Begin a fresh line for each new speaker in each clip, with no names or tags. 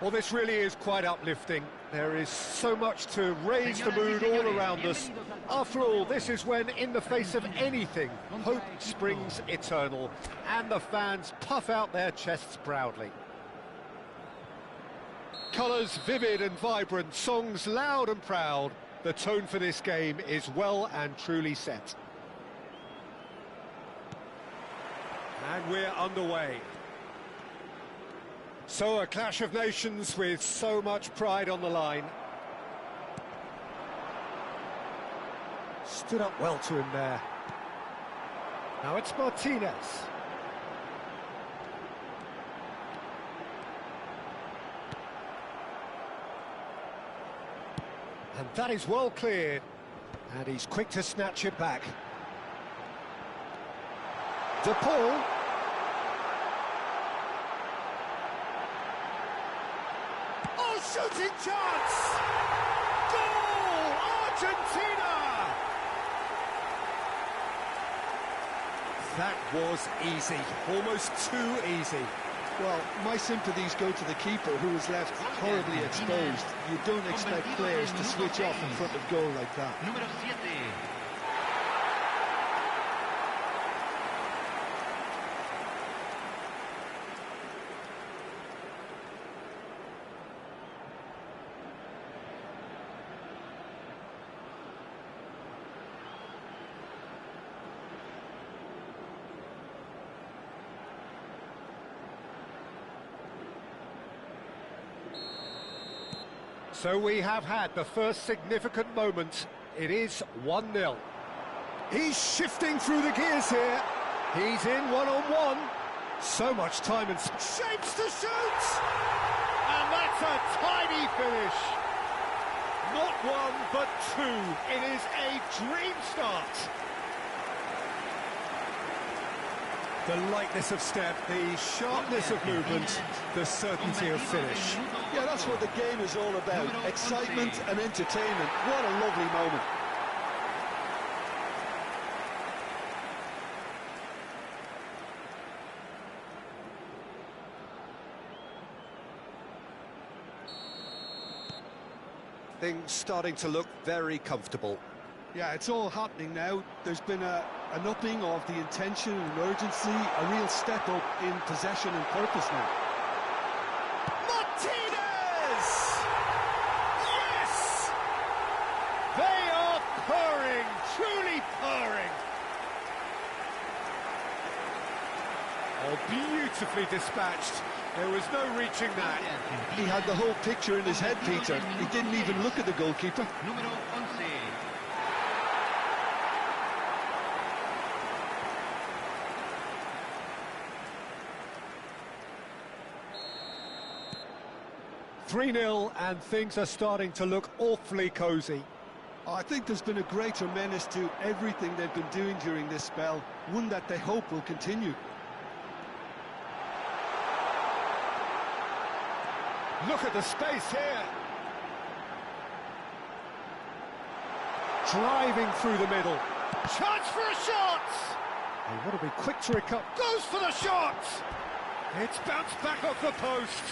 Well, this really is quite uplifting. There is so much to raise the mood all around us. After all, this is when, in the face of anything, hope springs eternal, and the fans puff out their chests proudly. Colours vivid and vibrant, songs loud and proud. The tone for this game is well and truly set. And we're underway. So a clash of nations with so much pride on the line. Stood up well to him there. Now it's Martinez. And that is well cleared. And he's quick to snatch it back. De Paul. Oh, shooting chance! Goal! Argentina! That was easy, almost too easy.
Well, my sympathies go to the keeper, who was left horribly exposed. You don't expect players to switch off in front of goal like that.
Número 7.
So we have had the first significant moment. It is 1-0. He's shifting through the gears here. He's in one-on-one. So much time and shapes to shoot! And that's a tiny finish. Not one, but two. It is a dream start. The lightness of step, the sharpness of movement, the certainty of finish.
Yeah, that's what the game is all about. Excitement and entertainment. What a lovely moment.
Things starting to look very comfortable.
Yeah, it's all happening now. There's been an upping of the intention and urgency, a real step up in possession and purpose now.
Martinez! Yes! They are purring, truly purring. Oh, beautifully dispatched. There was no reaching that.
He had the whole picture in his head, Peter. He didn't even look at the goalkeeper.
Número 11.
3-0, and things are starting to look awfully cosy.
I think there's been a greater menace to everything they've been doing during this spell, one that they hope will continue.
Look at the space here. Driving through the middle. Chance for a shot! They want to be quick to recover. Goes for the shot! It's bounced back off the post.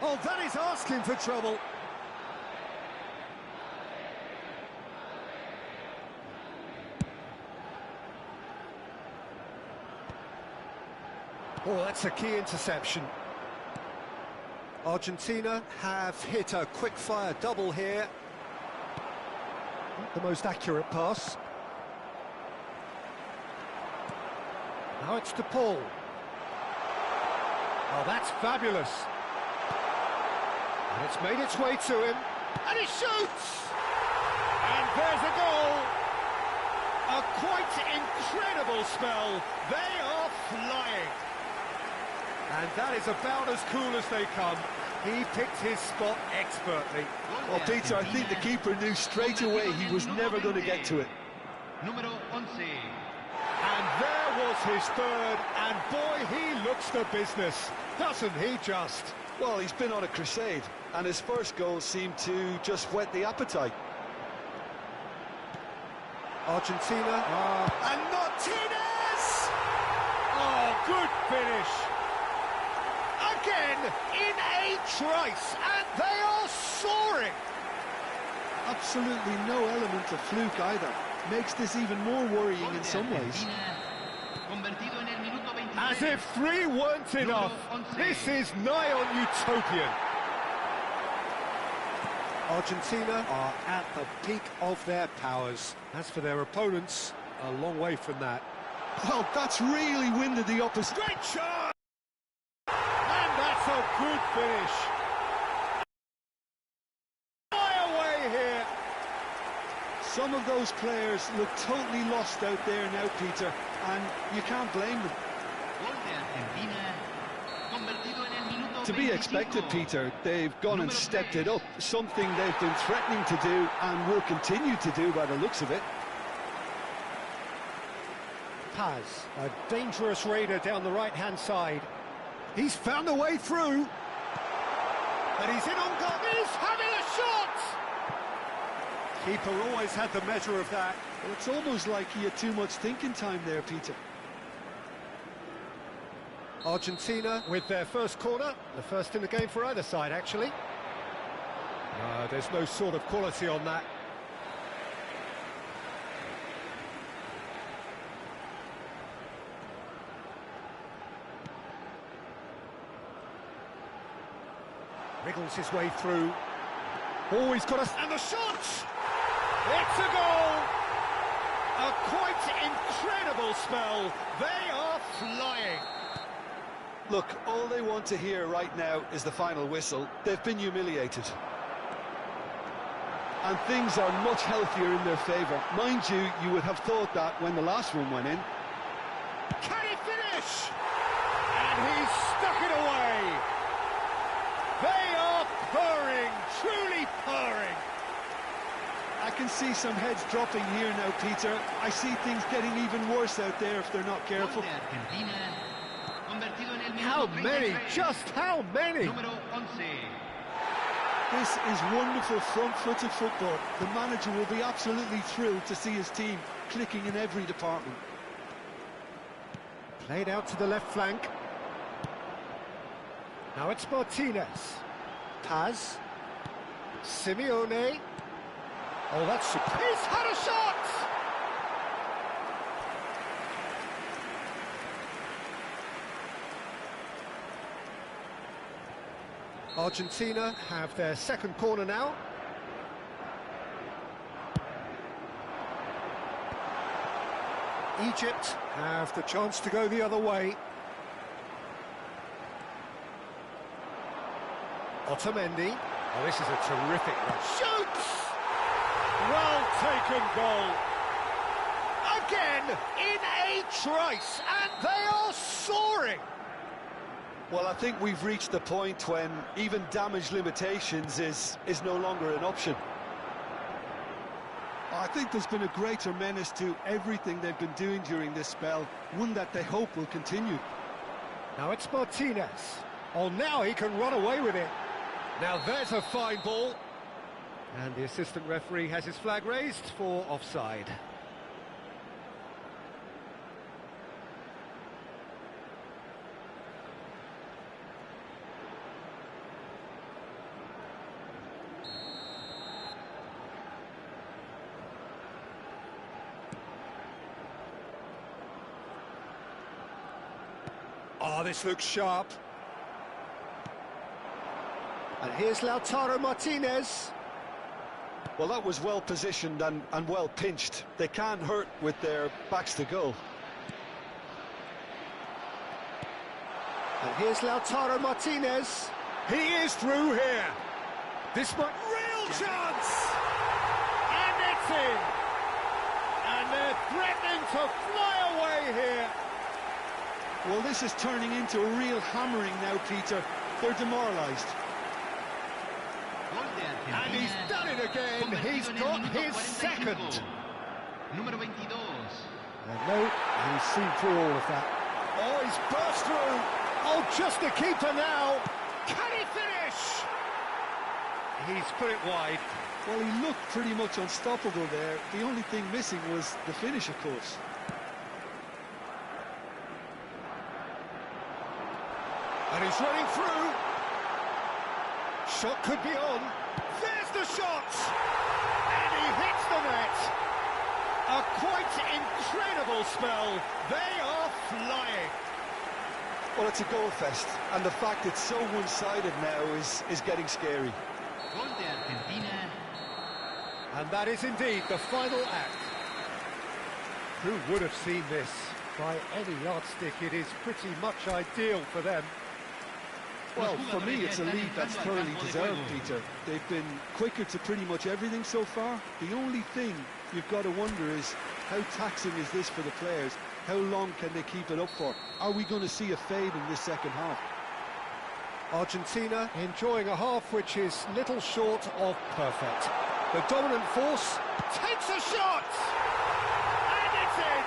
Oh, that is asking for trouble. Oh, that's a key interception. Argentina have hit a quick-fire double here. Not the most accurate pass. Now it's De Paul. Oh, that's fabulous. And it's made its way to him, and he shoots! And there's a goal! A quite incredible spell. They are flying. And that is about as cool as they come. He picked his spot expertly.
Well, Peter, I think the keeper knew straight away he was never going to get to it.
Número 11.
And There was his third, and boy, he looks the business, doesn't he just?
Well, he's been on a crusade, and his first goal seemed to just whet the appetite.
Argentina, and Martinez! Oh, good finish! Again, in a trice, and they are soaring!
Absolutely no element of fluke either. Makes this even more worrying in some ways.
As if 3 weren't enough, this is nigh on utopian. Argentina are at the peak of their powers. As for their opponents, a long way from that.
Well, that's really winded the opposite.
Great shot! And that's a good finish. Fly away here.
Some of those players look totally lost out there now, Peter, and you can't blame them. To be expected, Peter. They've gone and stepped it up, something they've been threatening to do and will continue to do by the looks of it.
Paz, a dangerous raider down the right-hand side. He's found a way through. And he's in on goal. He's having a shot! Keeper always had the measure of that.
Well, it's almost like he had too much thinking time there, Peter.
Argentina with their first corner, the first in the game for either side, actually. There's no sort of quality on that. Wriggles his way through. Oh, he's got us, and the shot! It's a goal! A quite incredible spell. They are flying.
Look, all they want to hear right now is the final whistle. They've been humiliated. And things are much healthier in their favour. Mind you, you would have thought that when the last one went in.
Can he finish? And he's stuck it away. They are purring, truly purring.
I can see some heads dropping here now, Peter. I see things getting even worse out there if they're not careful.
How many? Just how many?
This is wonderful front-footed football. The manager will be absolutely thrilled to see his team clicking in every department.
Played out to the left flank. Now it's Martinez. Paz. Simeone. Oh, that's super. He's had a shot! Argentina have their second corner now. Egypt have the chance to go the other way. Otamendi. Oh, this is a terrific run. Shoots! Well taken goal. Again, in a trice, and they are soaring.
Well, I think we've reached the point when even damage limitations is no longer an option. I think there's been a greater menace to everything they've been doing during this spell, one that they hope will continue.
Now it's Martinez. Oh, now he can run away with it. Now there's a fine ball. And the assistant referee has his flag raised for offside. Oh, this looks sharp. And here's Lautaro Martinez.
Well, that was well positioned and well pinched. They can't hurt with their backs to goal.
And here's Lautaro Martinez. He is through here. This might... Real chance! And it's in! And they're threatening to fly away here.
Well, this is turning into a real hammering now, Peter. They're demoralised.
And he's done it again. He's got his second. And no, he's seen through all of that. Oh, he's burst through. Oh, just the keeper now. Can he finish? He's put it wide.
Well, he looked pretty much unstoppable there. The only thing missing was the finish, of course.
And he's running through. Shot could be on. There's the shot! And he hits the net. A quite incredible spell. They are flying.
Well, it's a goal fest, and the fact it's so one-sided now is getting scary.
Gol de Argentina.
And that is indeed the final act. Who would have seen this? By any yardstick, it is pretty much ideal for them.
Well, for me, it's a lead that's thoroughly deserved, Peter. They've been quicker to pretty much everything so far. The only thing you've got to wonder is, how taxing is this for the players? How long can they keep it up for? Are we going to see a fade in this second half?
Argentina enjoying a half which is little short of perfect. The dominant force takes a shot! And it's in!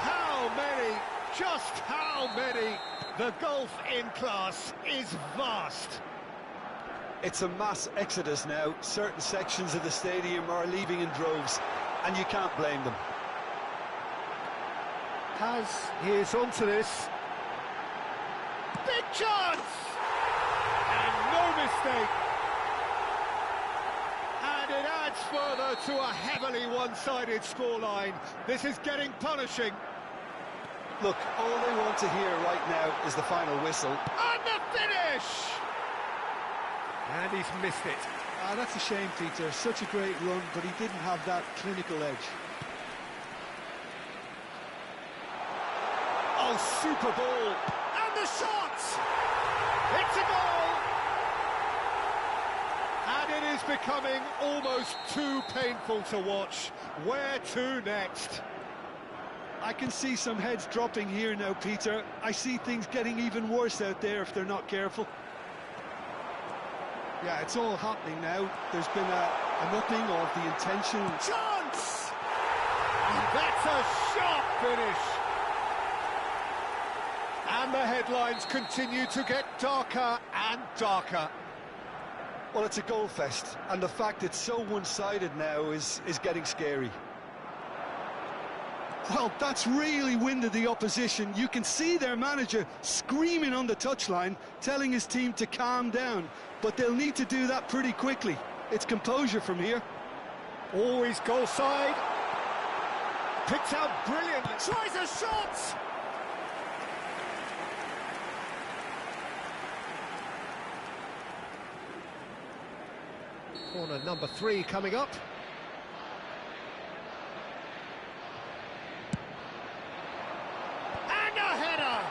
How many? Just how many? The gulf in class is vast.
It's a mass exodus now. Certain sections of the stadium are leaving in droves, and you can't blame them.
He is onto this. Big chance! And no mistake. And it adds further to a heavily one-sided scoreline. This is getting punishing.
Look, all they want to hear right now is the final whistle.
And the finish! And he's missed it.
That's a shame, Peter. Such a great run, but he didn't have that clinical edge.
Oh, super ball! And the shot! It's a goal! And it is becoming almost too painful to watch. Where to next?
I can see some heads dropping here now, Peter. I see things getting even worse out there if they're not careful. Yeah, it's all happening now. There's been a upping of the intention.
Chance! And that's a sharp finish. And the headlines continue to get darker and darker.
Well, it's a goal fest, and the fact it's so one-sided now is getting scary. Well, that's really winded the opposition. You can see their manager screaming on the touchline, telling his team to calm down. But they'll need to do that pretty quickly. It's composure from here.
Always goal side. Picked out brilliantly. Tries a shot! Corner number 3 coming up. And a header!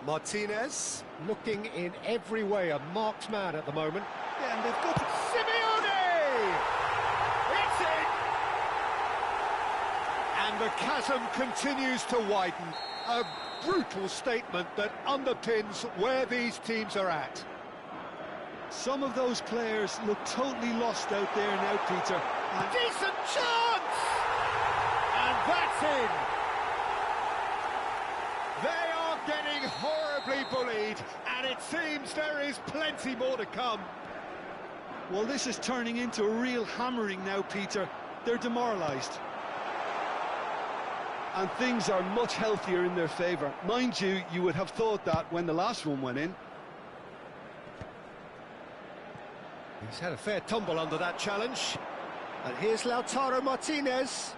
Martinez looking in every way a marked man at the moment.
Yeah, and they've got to...
Simeone! It's in! And the chasm continues to widen. A brutal statement that underpins where these teams are at.
Some of those players look totally lost out there now, Peter.
And decent chance! And that's in! They are getting horribly bullied, and it seems there is plenty more to come.
Well, this is turning into a real hammering now, Peter. They're demoralised. And things are much healthier in their favour. Mind you, you would have thought that when the last one went in.
He's had a fair tumble under that challenge. And here's Lautaro Martinez.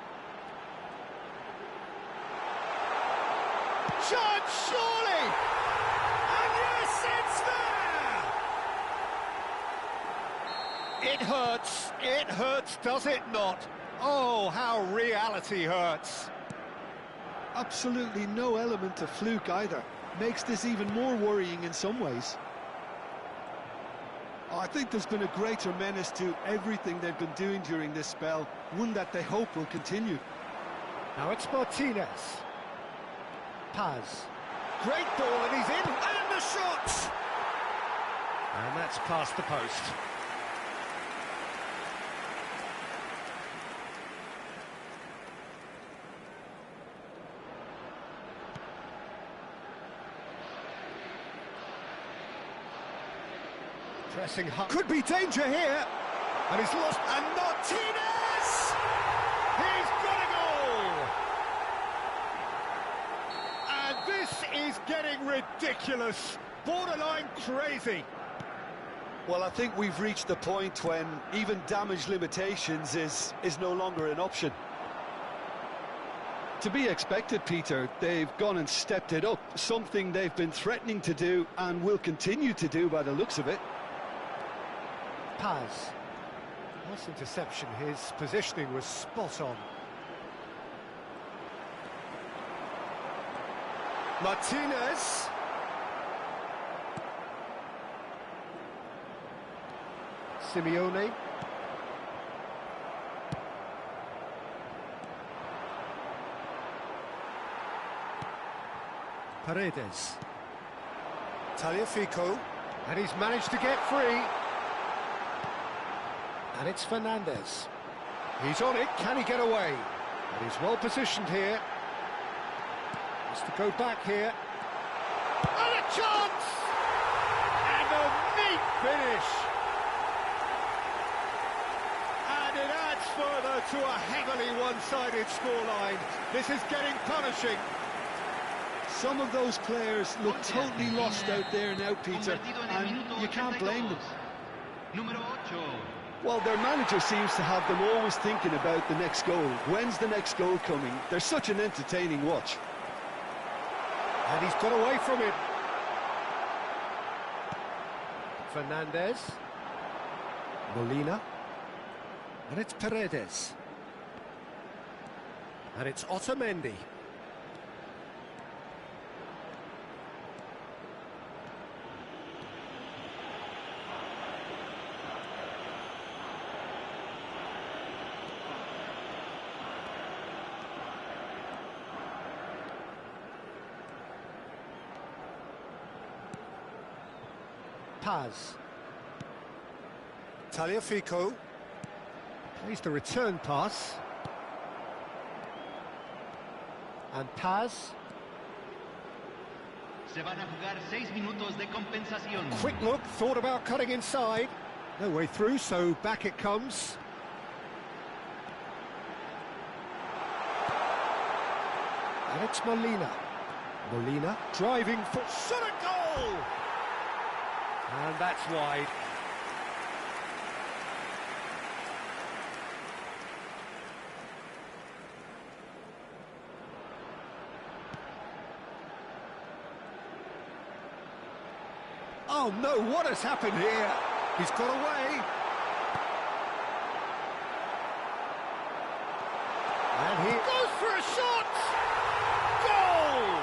Chance, surely! And yes, it's there! It hurts, does it not? Oh, how reality hurts.
Absolutely no element of fluke either. Makes this even more worrying in some ways. I think there's been a greater menace to everything they've been doing during this spell, one that they hope will continue.
Now it's Martinez. Paz. great ball, and he's in, and the shot! And that's past the post. Pressing hard. Could be danger here. And he's lost. And Martinez! He's got a goal! And this is getting ridiculous. Borderline crazy.
Well, I think we've reached the point when even damage limitations is no longer an option. To be expected, Peter. They've gone and stepped it up, something they've been threatening to do and will continue to do by the looks of it.
Paz. Nice interception. His positioning was spot on. Martinez. Simeone. Paredes. Tagliafico. And he's managed to get free. And it's Fernandez. He's on it, can he get away? And he's well positioned here. Has to go back here. And a chance! And a neat finish! And it adds further to a heavily one-sided scoreline. This is getting punishing.
Some of those players look totally lost out there now, Peter, and you can't blame them.
Número 8.
Well, their manager seems to have them always thinking about the next goal. When's the next goal coming? They're such an entertaining watch.
And he's got away from it. Fernandez. Molina. And it's Paredes. And it's Otamendi. Paz. Tagliafico. Plays the return pass. And Paz.
Se van a jugar 6 minutos de compensación.
Quick look, thought about cutting inside. No way through, so back it comes. And it's Molina. Molina driving for shot a goal! And that's wide. Oh no, what has happened here? He's got away. And he goes for a shot! Goal!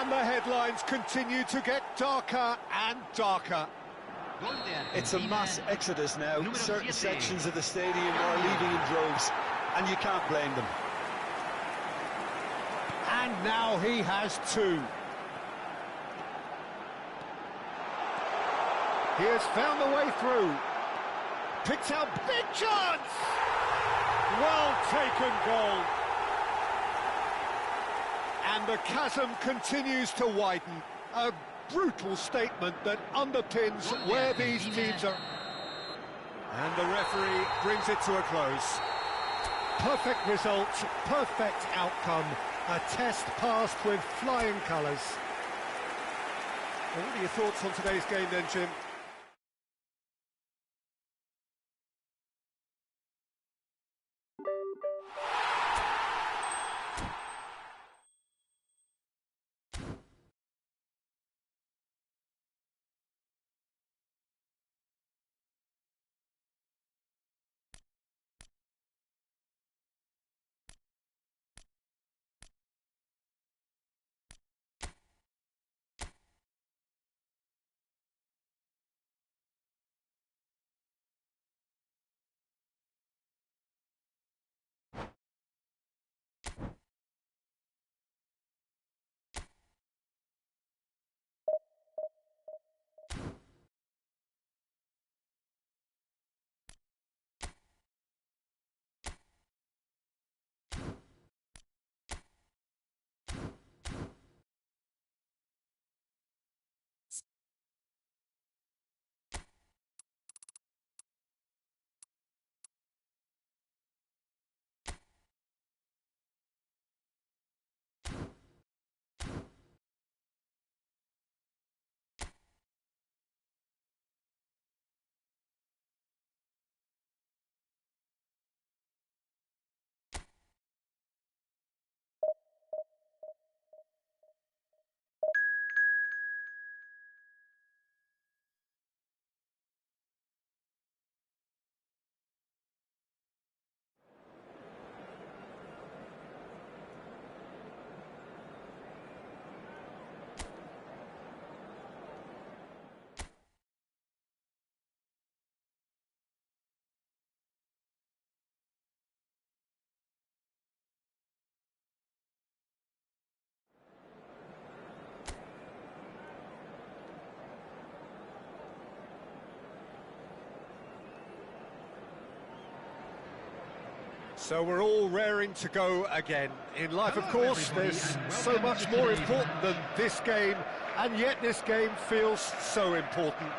And the headlines continue to get darker and darker.
Gol de Argentina.
It's a mass exodus now.
Número
Certain
7.
sections of the stadium are leaving in droves, and you can't blame them.
And now he has two. He has found the way through. Picks out big chance! Well taken goal. And the chasm continues to widen. A brutal statement that underpins where these teams are. And the referee brings it to a close. Perfect result, perfect outcome. A test passed with flying colours. Well, what are your thoughts on today's game then, Jim? So we're all raring to go again. In life, of course, there's so much more important than this game, and yet this game feels so important.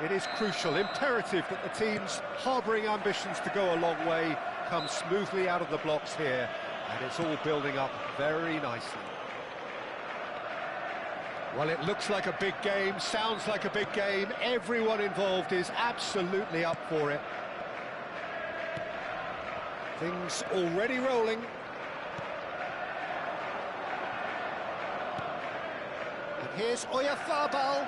It is crucial, imperative that the teams harbouring ambitions to go a long way come smoothly out of the blocks here, and it's all building up very nicely. Well, it looks like a big game, sounds like a big game. Everyone involved is absolutely up for it. Things already rolling. And here's Oyarzabal.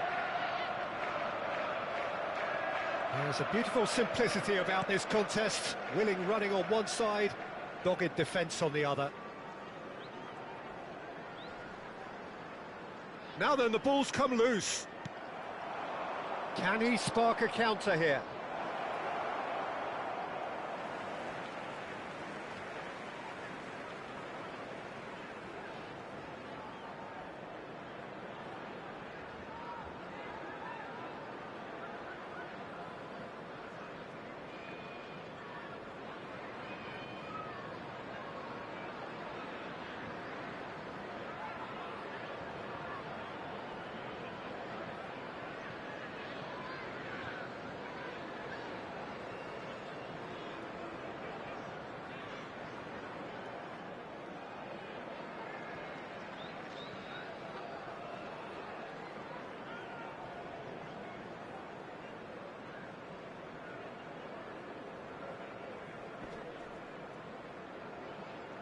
There's a beautiful simplicity about this contest. Willing running on one side, dogged defence on the other. Now then, the ball's come loose. Can he spark a counter here?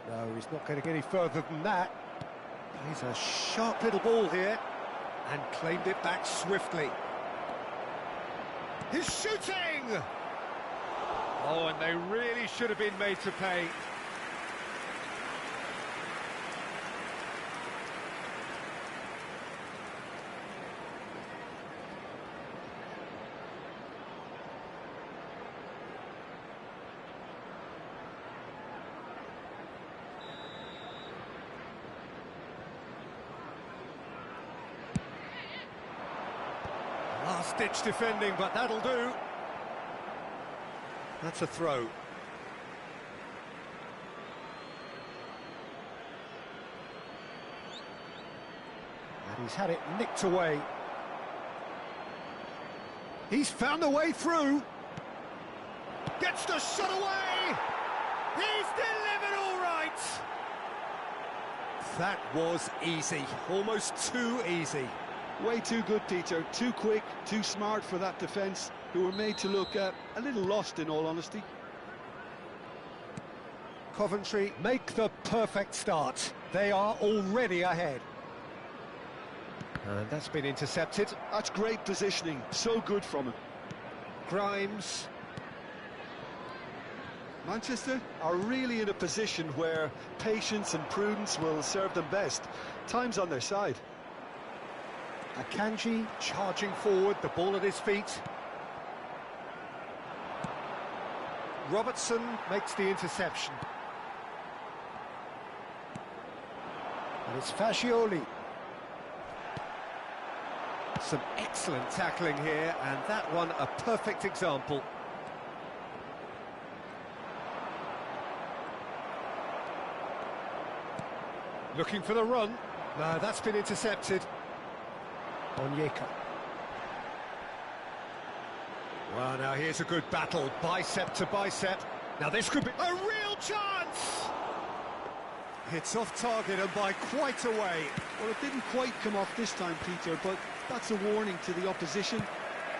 No, he's not going to get any further than that. He's a sharp little ball here, and claimed it back swiftly. He's shooting! Oh, and they really should have been made to pay. Last-ditch defending, but that'll do. That's a throw. And he's had it nicked away. He's found a way through. Gets the shot away! He's delivered all right! That was easy, almost too easy.
Way too good, Peter. Too quick, too smart for that defence, who were made to look a little lost, in all honesty.
Coventry make the perfect start. They are already ahead. And that's been intercepted.
That's great positioning. So good from him.
Grimes.
Manchester are really in a position where patience and prudence will serve them best. Time's on their side.
Akanji charging forward, the ball at his feet. Robertson makes the interception. And it's Fascioli. Some excellent tackling here, and that one a perfect example. Looking for the run. No, that's been intercepted. Onyeka. Well, now here's a good battle, bicep to bicep. Now this could be a real chance! It's off target and by quite a way.
Well, it didn't quite come off this time, Peter, but that's a warning to the opposition.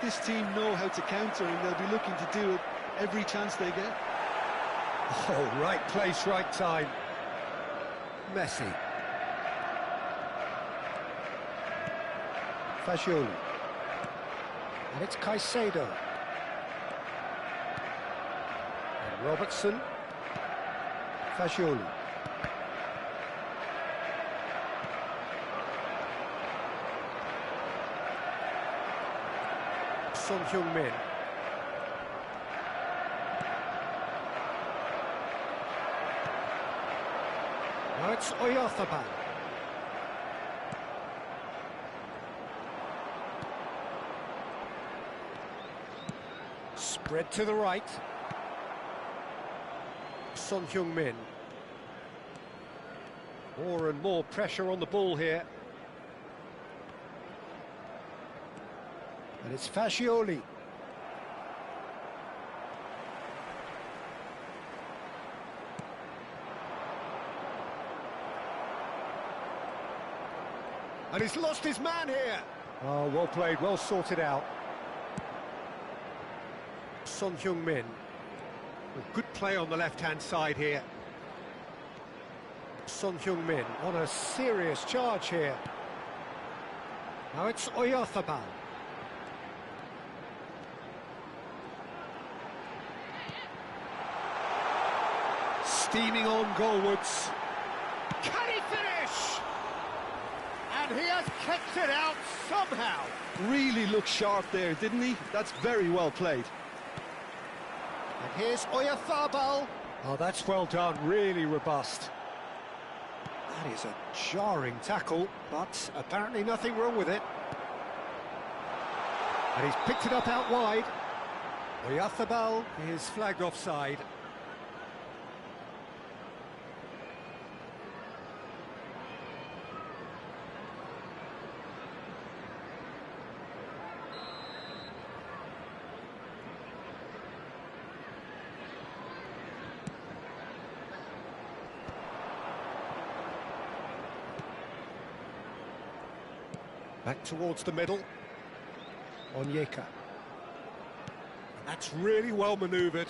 This team know how to counter, and they'll be looking to do it every chance they get.
Oh, right place, right time. Messi. Fascioli. And it's Caicedo. And Robertson. Fascioli. Son Heung-min. Now it's Oyarzabal. Spread to the right. Son Heung-min. More and more pressure on the ball here. And it's Fascioli. And he's lost his man here. Oh, well played, well sorted out. Son Heung-min. Good play on the left-hand side here. Son Heung-min on a serious charge here. Now it's Oyarzabal. Steaming on goalwards. Can he finish? And he has kept it out somehow.
Really looked sharp there, didn't he? That's very well played.
And here's Oyarzabal. Oh, that's well done, really robust. That is a jarring tackle, but apparently nothing wrong with it. And he's picked it up out wide. Oyarzabal is flagged offside. Back towards the middle. Onyeka. That's really well manoeuvred.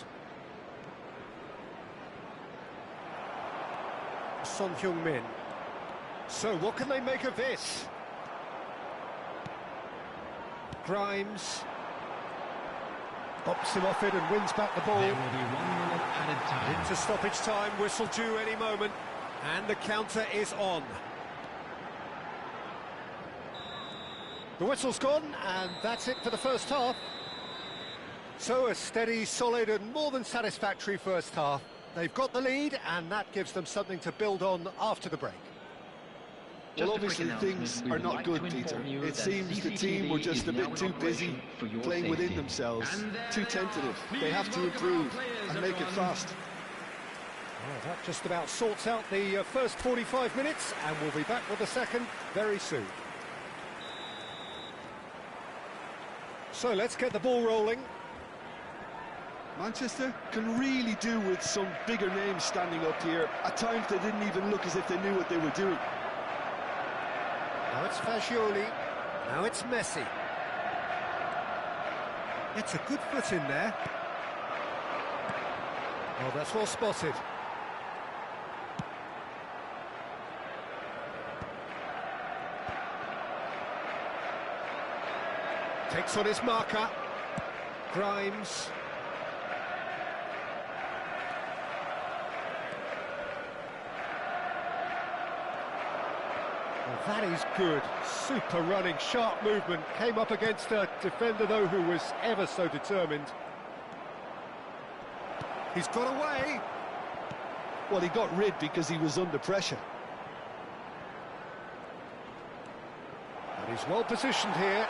Son Heung-min. So what can they make of this? Grimes bops him off it and wins back the ball.
There will be 1 minute added time.
Into stoppage time, whistle due any moment, and the counter is on. The whistle's gone, and that's it for the first half. So a steady, solid and more than satisfactory first half. They've got the lead, and that gives them something to build on after the break.
Well, obviously things are not good, Peter. It seems the team were just a bit too busy playing within themselves, too tentative. They have to improve and make it fast.
Well, that just about sorts out the first 45 minutes, and we'll be back with the second very soon. So let's get the ball rolling.
Manchester can really do with some bigger names standing up here. At times they didn't even look as if they knew what they were doing.
Now it's Fascioli. Now it's Messi. It's a good foot in there. Oh, that's well spotted. Takes on his marker. Grimes. Well, that is good. Super running, sharp movement. Came up against a defender, though, who was ever so determined. He's got away.
Well, he got rid because he was under pressure.
And he's well positioned here.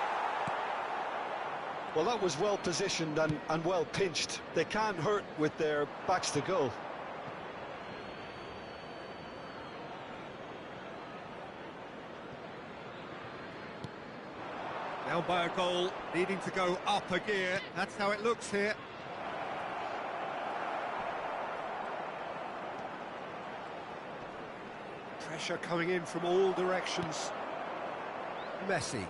Well, that was well positioned and well pinched. They can't hurt with their backs to goal.
Down by a goal, needing to go up a gear. That's how it looks here. Pressure coming in from all directions. Messi.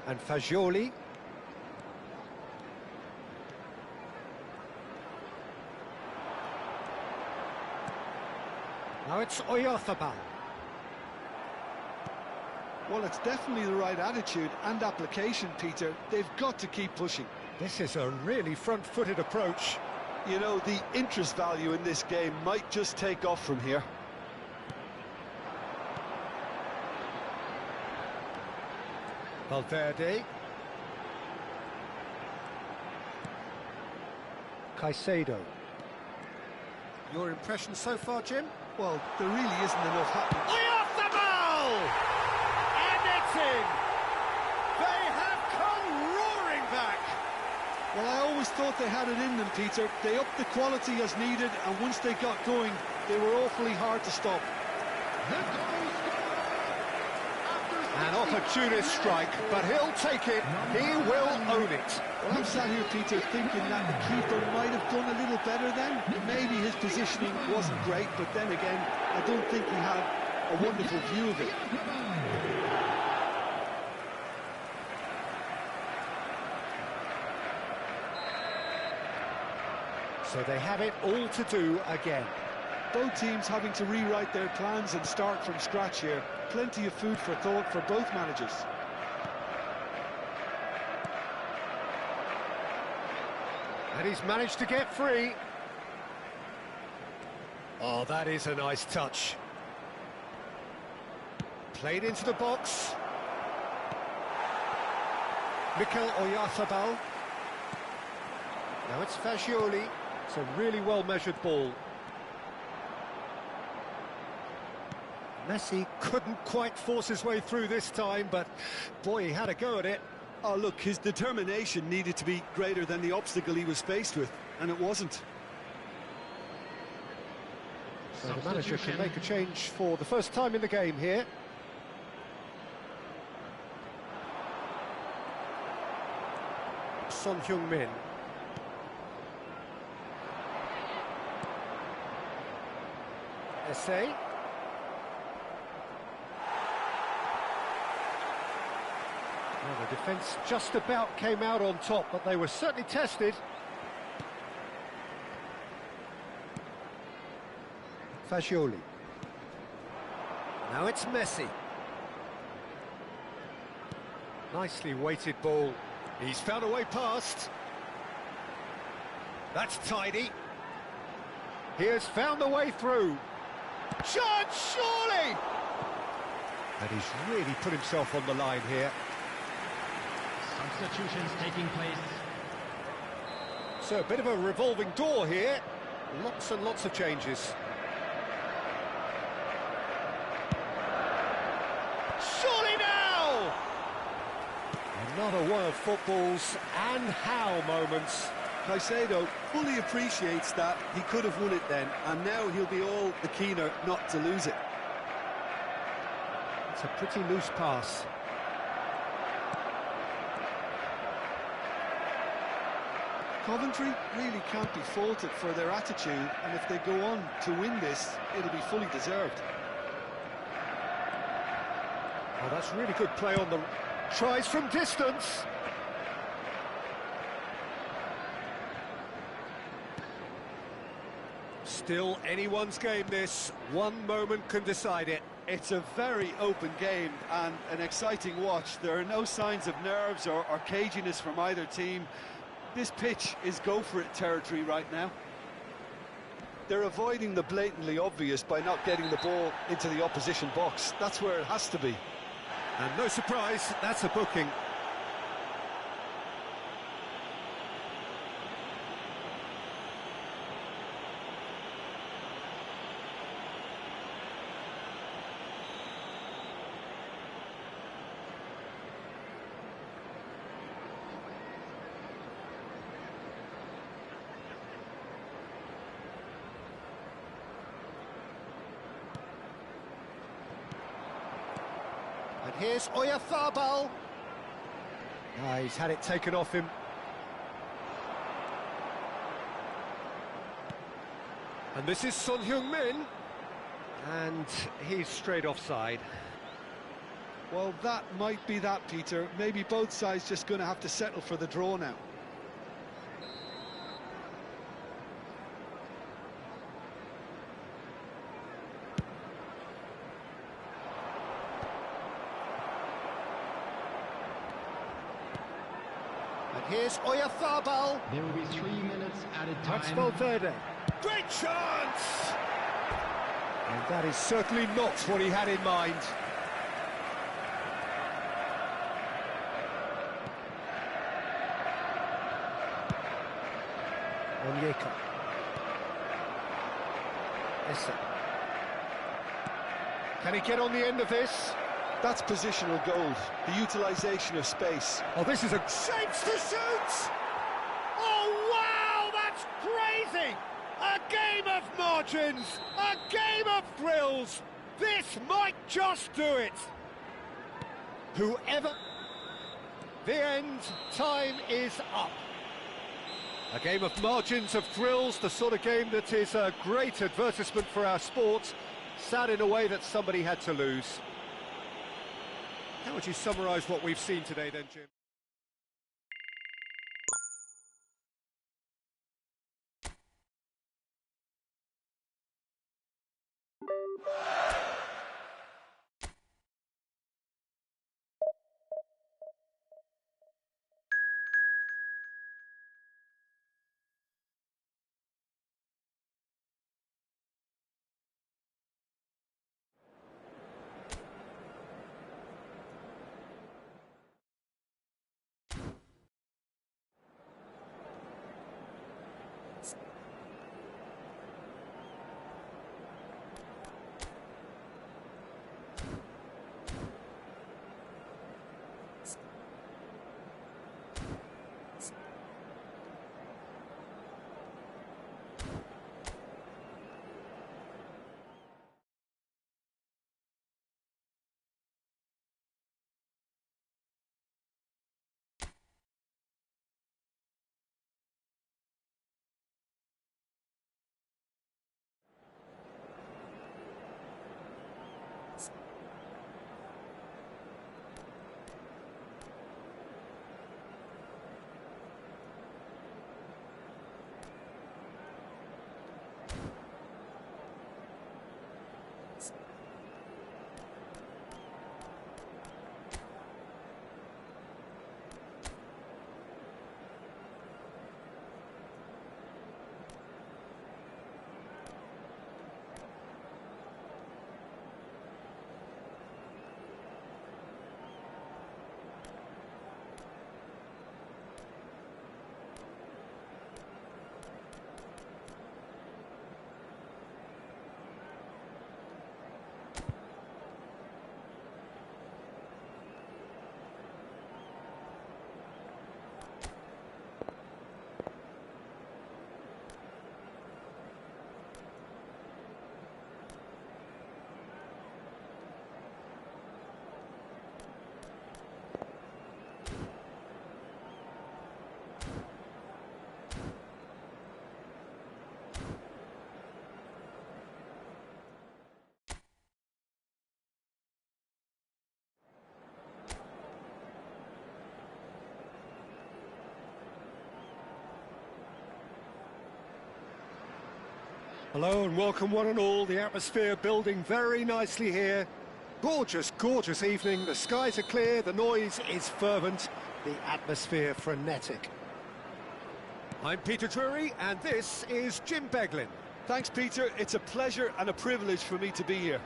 And Fascioli. Now it's Oyarzabal.
Well, it's definitely the right attitude and application, Peter. They've got to keep pushing.
This is a really front-footed approach.
You know, the interest value in this game might just take off from here.
Valverde. Caicedo. Your impression so far, Jim?
Well, there really isn't enough happening.
Oyarzabal! And it's in! They have come
always thought they had it in them, Peter. They upped the quality as needed, and once they got going, they were awfully hard to stop.
An opportunist strike, but he'll take it. He will own it.
Well, I'm sat here, Peter, thinking that the keeper might have done a little better then. Maybe his positioning wasn't great, but then again, I don't think he had a wonderful view of it.
So they have it all to do again.
Both teams having to rewrite their plans and start from scratch here. Plenty of food for thought for both managers.
And he's managed to get free. Oh, that is a nice touch. Played into the box. Mikel Oyarzabal. Now it's Fagioli. It's a really well-measured ball. Messi couldn't quite force his way through this time, but boy, he had a go at it.
Oh, look, his determination needed to be greater than the obstacle he was faced with, and it wasn't.
So the manager can make a change for the first time in the game here. Son Heung-min. Essay. Well, the defence just about came out on top, but they were certainly tested. Fagioli. Now it's Messi. Nicely weighted ball. He's found a way past. That's tidy. He has found the way through. Chance, surely! And he's really put himself on the line here.
Substitutions taking place.
So a bit of a revolving door here. Lots and lots of changes. Surely now! Another one of football's and how moments.
Caicedo fully appreciates that he could have won it then, and now he'll be all the keener not to lose it.
It's a pretty loose pass.
Coventry really can't be faulted for their attitude, and if they go on to win this, it'll be fully deserved.
Oh, that's really good play on the tries from distance. Still anyone's game this. One moment can decide it.
It's a very open game and an exciting watch. There are no signs of nerves or caginess from either team. This pitch is go-for-it territory right now. They're avoiding the blatantly obvious by not getting the ball into the opposition box. That's where it has to be.
And no surprise, that's a booking. And here's Oyarzabal. He's had it taken off him. And this is Son Heung-min. And he's straight offside.
Well, that might be that, Peter. Maybe both sides just going to have to settle for the draw now.
And here's Oyarzabal.
There will be 3 minutes added time.
That's Valverde. Great chance! And that is certainly not what he had in mind. Onyeka. Essa. Can he get on the end of this?
That's positional gold, the utilisation of space.
Oh, this is a chance to shoot! Oh, Messi! A game of margins! A game of thrills! This might just do it! Whoever... The end time is up. A game of margins, of thrills, the sort of game that is a great advertisement for our sport. Sad in a way that somebody had to lose. How would you summarise what we've seen today then, Jim? Hello and welcome one and all. The atmosphere building very nicely here. Gorgeous, gorgeous evening. The skies are clear, the noise is fervent, the atmosphere frenetic. I'm Peter Drury and this is Jim Beglin.
Thanks, Peter. It's a pleasure and a privilege for me to be here.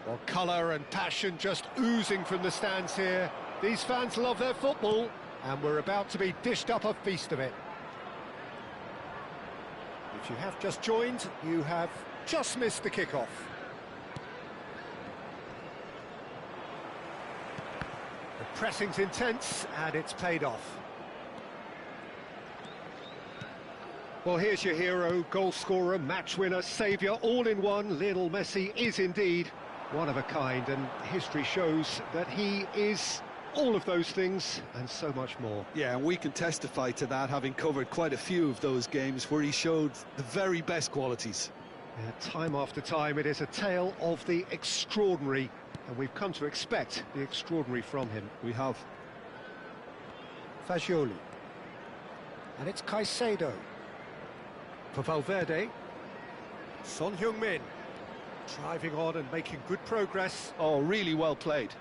Well, colour and passion just oozing from the stands here. These fans love their football and we're about to be dished up a feast of it. If you have just joined, you have just missed the kickoff. The pressing's intense and it's paid off. Well, here's your hero, goal scorer, match winner, saviour, all in one. Lionel Messi is indeed one of a kind, and history shows that he is all of those things and so much more.
Yeah, and we can testify to that, having covered quite a few of those games where he showed the very best qualities.
Yeah, time after time, it is a tale of the extraordinary, and we've come to expect the extraordinary from him.
We have.
Fagioli. And it's Caicedo. For Valverde. Son Heung-min. Driving on and making good progress.
Oh, really well played.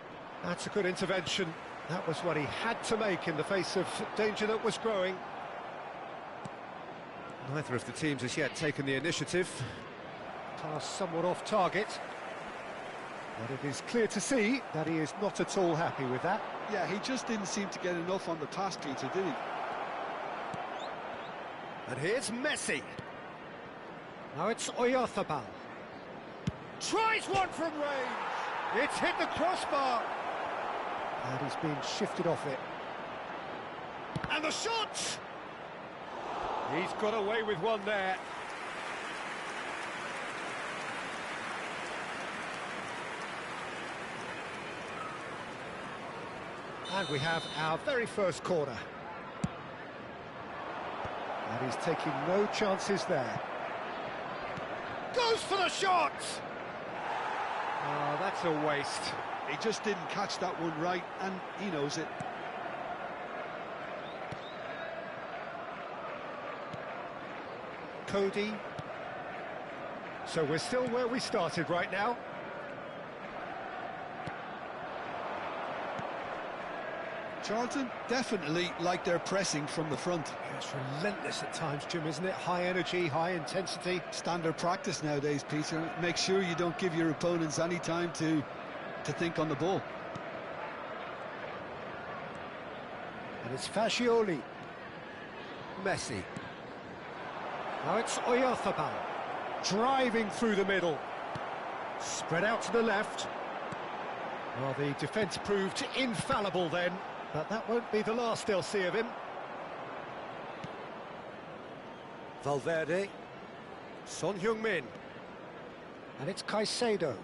That's a good intervention. That was what he had to make in the face of danger that was growing. Neither of the teams has yet taken the initiative. Pass somewhat off target. But it is clear to see that he is not at all happy with that.
Yeah, he just didn't seem to get enough on the pass, Peter, did he?
And here's Messi. Now it's Oyarzabal. Tries one from range. It's hit the crossbar. And he's been shifted off it. And the shot! He's got away with one there. And we have our very first corner. And he's taking no chances there. Goes for the shot! Oh, that's a waste.
He just didn't catch that one right, and he knows it.
Cody. So we're still where we started right now.
Charlton definitely like their pressing from the front.
Yeah, it's relentless at times, Jim, isn't it? High energy, high intensity.
Standard practice nowadays, Peter. Make sure you don't give your opponents any time to think on the ball.
And it's Fagioli. Messi. Now it's Oyarzabal. Driving through the middle. Spread out to the left. Well, the defence proved infallible then, but that won't be the last they'll see of him. Valverde. Son Heung-min. And it's Caicedo.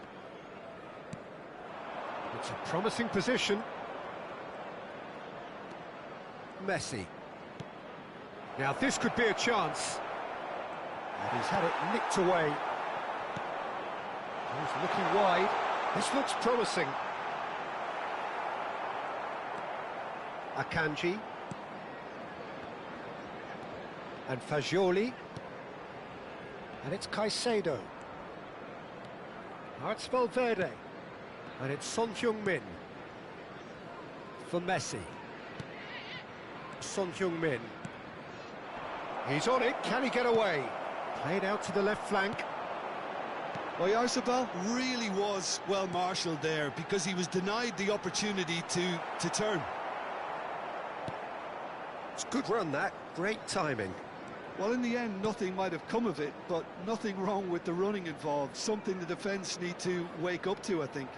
It's a promising position. Messi. Now this could be a chance. And he's had it nicked away. He's looking wide. This looks promising. Akanji. And Fagioli. And it's Caicedo. Now it's Valverde. And it's Son Heung-min. For Messi. Son Heung-min. He's on it, can he get away? Played out to the left flank.
Oyarzabal really was well marshalled there because he was denied the opportunity to turn.
It's a good run, that. Great timing.
Well, in the end, nothing might have come of it, but nothing wrong with the running involved. Something the defence need to wake up to, I think.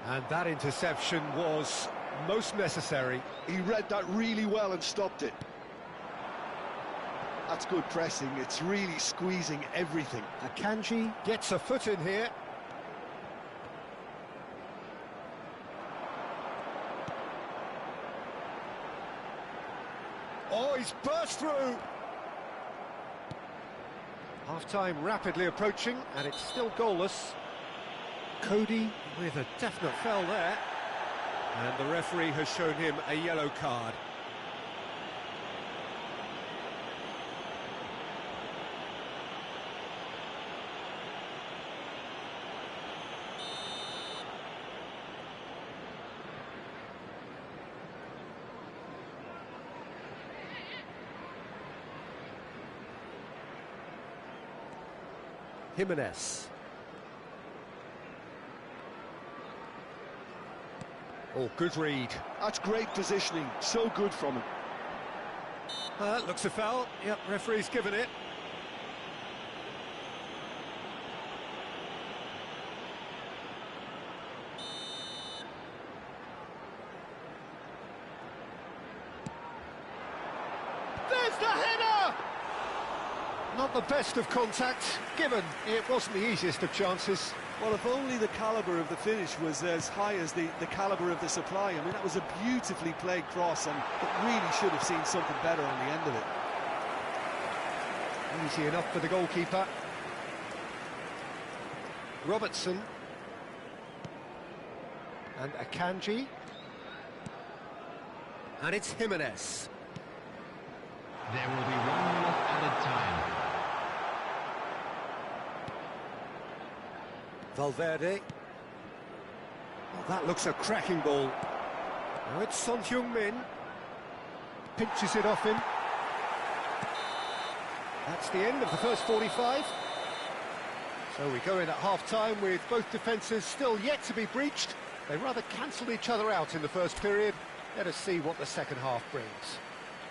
And that interception was most necessary.
He read that really well and stopped it. That's good pressing. It's really squeezing everything.
Akanji gets a foot in here. Oh, he's burst through. Half-time rapidly approaching, and it's still goalless. Cody with a definite foul there. And the referee has shown him a yellow card. Jimenez. Oh, good read.
That's great positioning. So good from him.
Looks a foul. Yep, referee's given it. There's the header! Not the best of contact, given it wasn't the easiest of chances.
Well, if only the calibre of the finish was as high as the calibre of the supply. I mean, that was a beautifully played cross, and it really should have seen something better on the end of it.
Easy enough for the goalkeeper. Robertson. And Akanji. And it's Jimenez.
There will be 1 minute added time.
Valverde. Well, that looks a cracking ball. Now it's Son Heung-min. Pinches it off him. That's the end of the first 45. So we go in at half-time with both defences still yet to be breached. They rather cancelled each other out in the first period. Let us see what the second half brings.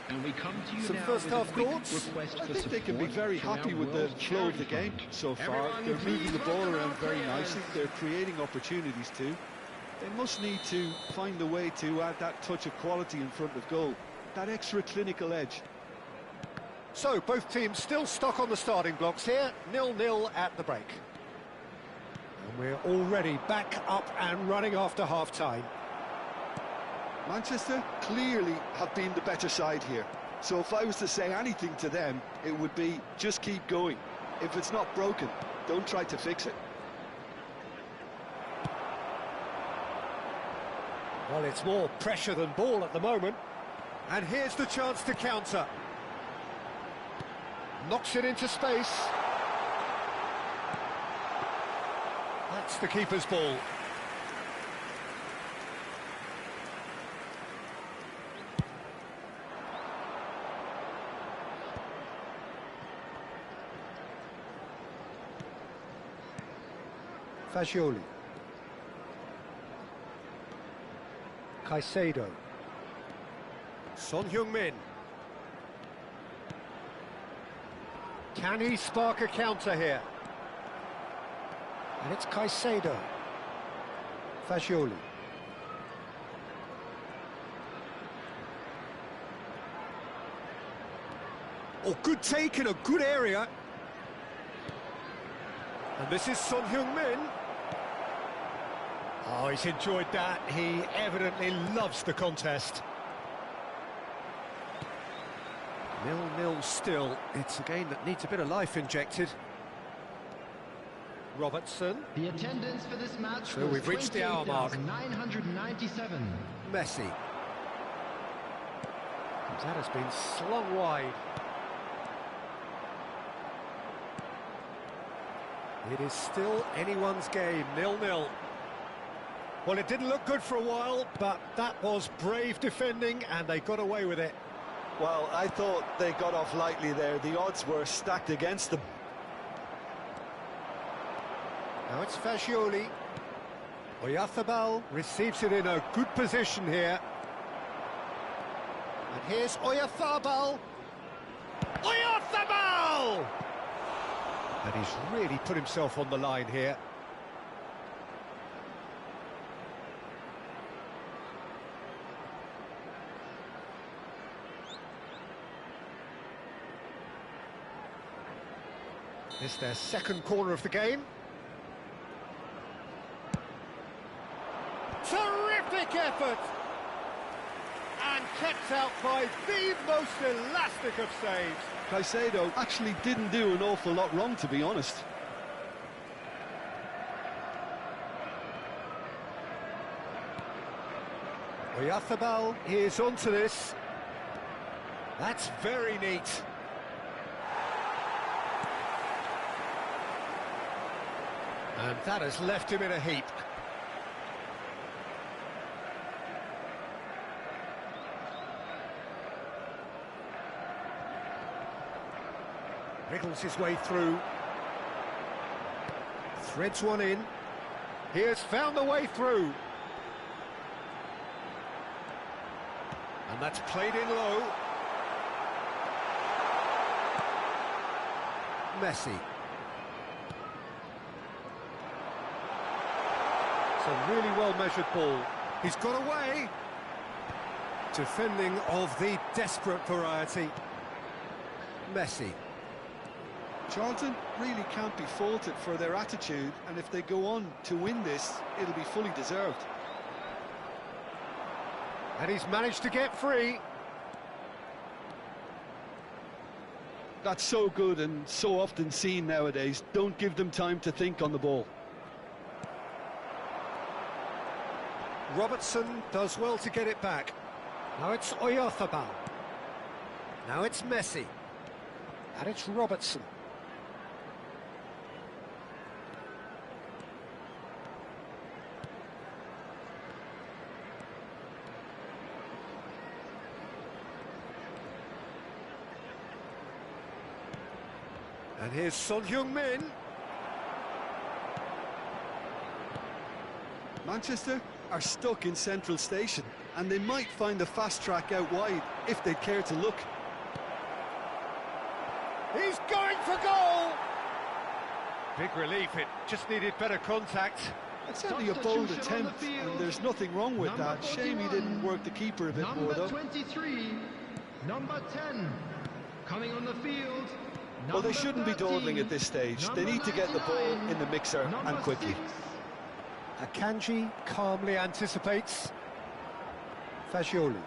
And we come to you
Some
now
first
with a
half
quick
thoughts?
request
I
for
think they can be
support
very
from
happy
our
with the
World
flow of the
Charity
game
Fund.
so far.
Everyone,
They're moving the
please
ball
welcome
around
our
very
players.
nicely. They're creating opportunities too. They must need to find a way to add that touch of quality in front of goal, that extra clinical edge.
So, both teams still stuck on the starting blocks here, 0-0 at the break. And we're already back up and running after half-time.
Manchester clearly have been the better side here. So if I was to say anything to them, it would be just keep going. If it's not broken, don't try to fix it.
Well, it's more pressure than ball at the moment. And here's the chance to counter. Knocks it into space. That's the keeper's ball. Fagioli. Caicedo. Son Heung-min. Can he spark a counter here? And it's Caicedo. Fagioli. Oh, good take in a good area. And this is Son Heung-min. Oh, he's enjoyed that. He evidently loves the contest. 0-0 still. It's a game that needs a bit of life injected. Robertson.
The attendance for this match
So we've reached the hour mark.
997.
Messi. That has been slung wide. It is still anyone's game, 0-0. Well, it didn't look good for a while, but that was brave defending, and they got away with it.
Well, I thought they got off lightly there. The odds were stacked against them.
Now it's Fagioli. Oyarzabal receives it in a good position here. And here's Oyarzabal. Oyarzabal! And he's really put himself on the line here. This is their second corner of the game. Terrific effort! And kept out by the most elastic of saves.
Caicedo actually didn't do an awful lot wrong, to be honest.
Oyarzabal is onto this. That's very neat. And that has left him in a heap. Wriggles his way through. Threads one in. He has found the way through. And that's played in low. Messi. It's a really well-measured ball. He's got away. Defending of the desperate variety. Messi.
Charlton really can't be faulted for their attitude, and if they go on to win this, it'll be fully deserved.
And he's managed to get free.
That's so good and so often seen nowadays. Don't give them time to think on the ball.
Robertson does well to get it back. Now it's Oyarzabal. Now it's Messi. And it's Robertson. And here's Son Heung-min.
Manchester are stuck in Central Station, and they might find the fast track out wide if they'd care to look.
He's going for goal! Big relief, it just needed better contact.
It's certainly a bold attempt, and there's nothing wrong with that. Shame he didn't work the keeper a bit more, though.
Number 23, number 10, coming on the field.
Well, they shouldn't be dawdling at this stage. They need to get the ball in the mixer, and quickly.
Akanji calmly anticipates. Fagioli.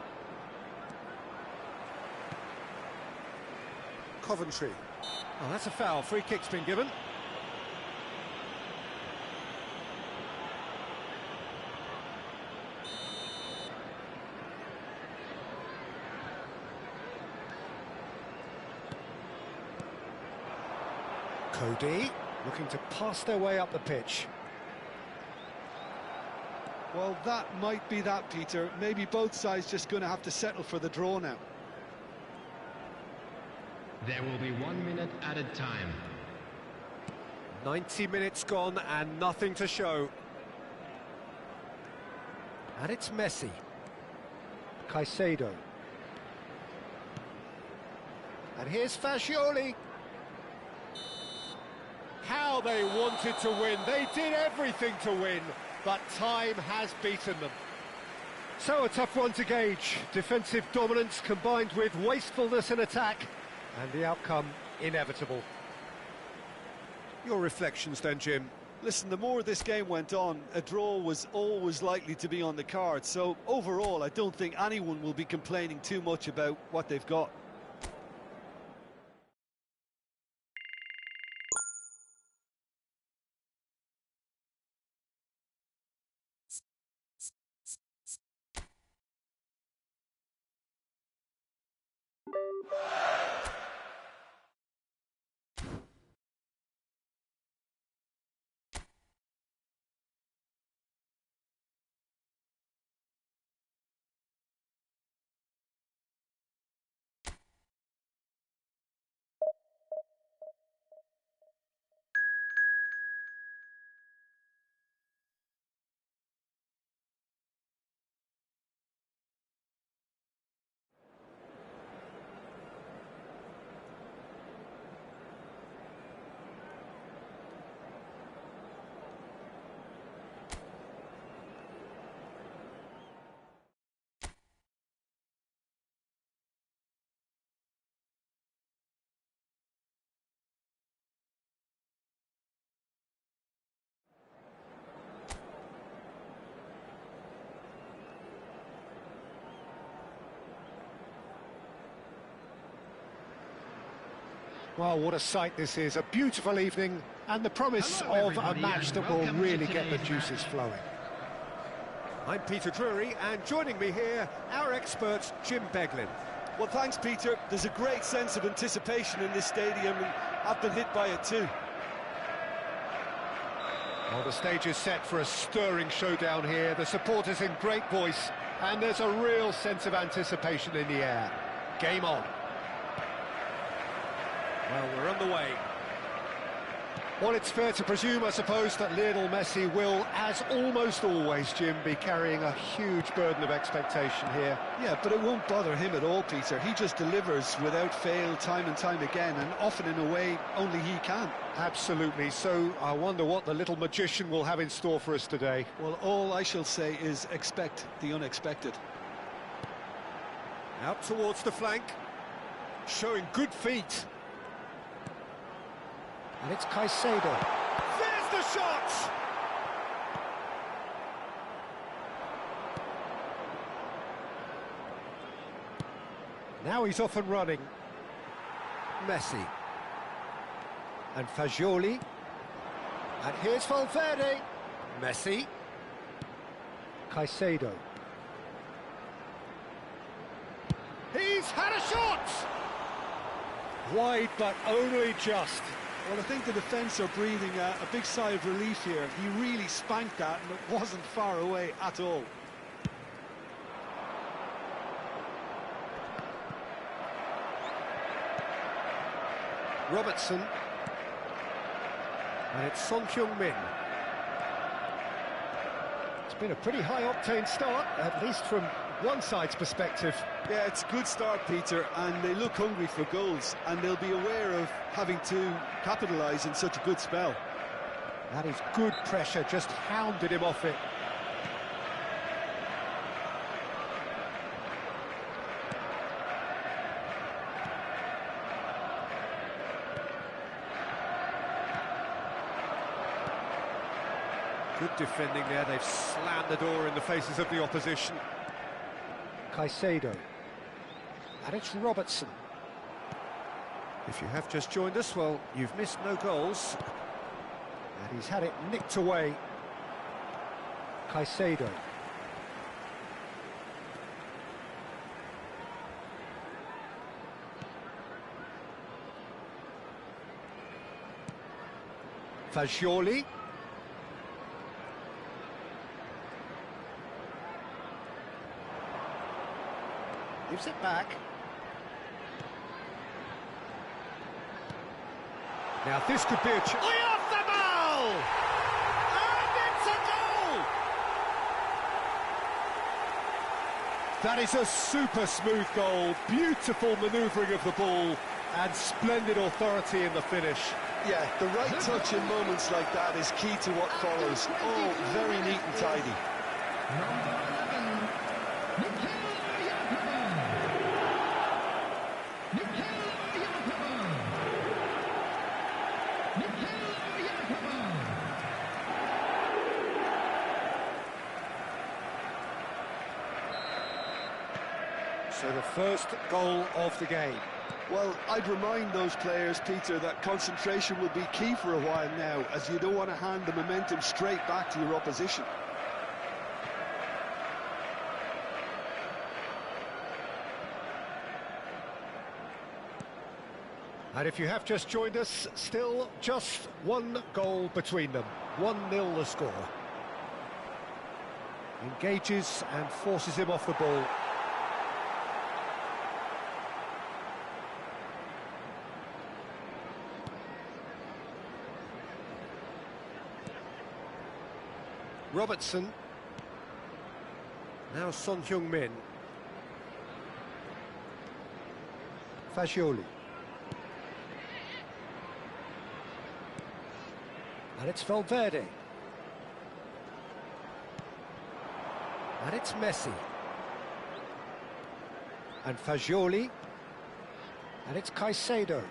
Coventry. Oh, that's a foul. Free kick's been given. Cody looking to pass their way up the pitch.
Well, that might be that, Peter. Maybe both sides just going to have to settle for the draw now.
There will be 1 minute added time.
90 minutes gone and nothing to show. And it's Messi. Caicedo. And here's Fagioli. How they wanted to win. They did everything to win, but time has beaten them. So a tough one to gauge. Defensive dominance combined with wastefulness in attack, and the outcome inevitable. Your reflections then, Jim?
Listen, the more this game went on, a draw was always likely to be on the card. So overall, I don't think anyone will be complaining too much about what they've got.
Well, what a sight this is. A beautiful evening and the promise of a match that will really get the juices flowing. I'm Peter Drury, and joining me here, our expert, Jim Beglin.
Well, thanks, Peter. There's a great sense of anticipation in this stadium, and I've been hit by it too.
Well, the stage is set for a stirring showdown here. The supporters in great voice, and there's a real sense of anticipation in the air. Game on. Well, we're on the way. Well, it's fair to presume, I suppose, that Lionel Messi will, as almost always, Jim, be carrying a huge burden of expectation here.
Yeah, but it won't bother him at all, Peter. He just delivers without fail time and time again, and often in a way only he can.
Absolutely. So I wonder what the little magician will have in store for us today.
Well, all I shall say is expect the unexpected.
Out towards the flank, showing good feet. And it's Caicedo. There's the shot! Now he's off and running. Messi. And Fagioli. And here's Valverde. Messi. Caicedo. He's had a shot! Wide, but only just.
Well, I think the defence are breathing a big sigh of relief here. He really spanked that, and it wasn't far away at all.
Robertson. And it's Son Heung-min. It's been a pretty high-octane start, at least from one side's perspective.
Yeah, it's a good start, Peter, and they look hungry for goals, and they'll be aware of having to capitalise in such a good spell.
That is good pressure, just hounded him off it. Good defending there, they've slammed the door in the faces of the opposition. Caicedo. And it's Robertson. If you have just joined us, well, you've missed no goals. And he's had it nicked away. Caicedo. Fagioli. Gives it back. Now this could be a chance. Off the ball! And it's a goal! That is a super smooth goal. Beautiful manoeuvring of the ball and splendid authority in the finish.
Yeah, the right touch in moments like that is key to what follows. Oh, very neat and tidy.
So the first goal of the game.
Well, I'd remind those players, Peter, that concentration will be key for a while now, as you don't want to hand the momentum straight back to your opposition.
And if you have just joined us, still just one goal between them. 1-0 the score. Engages and forces him off the ball. Robertson. Now Son Heung-min. Fagioli. And it's Valverde. And it's Messi. And Fagioli. And it's Caicedo.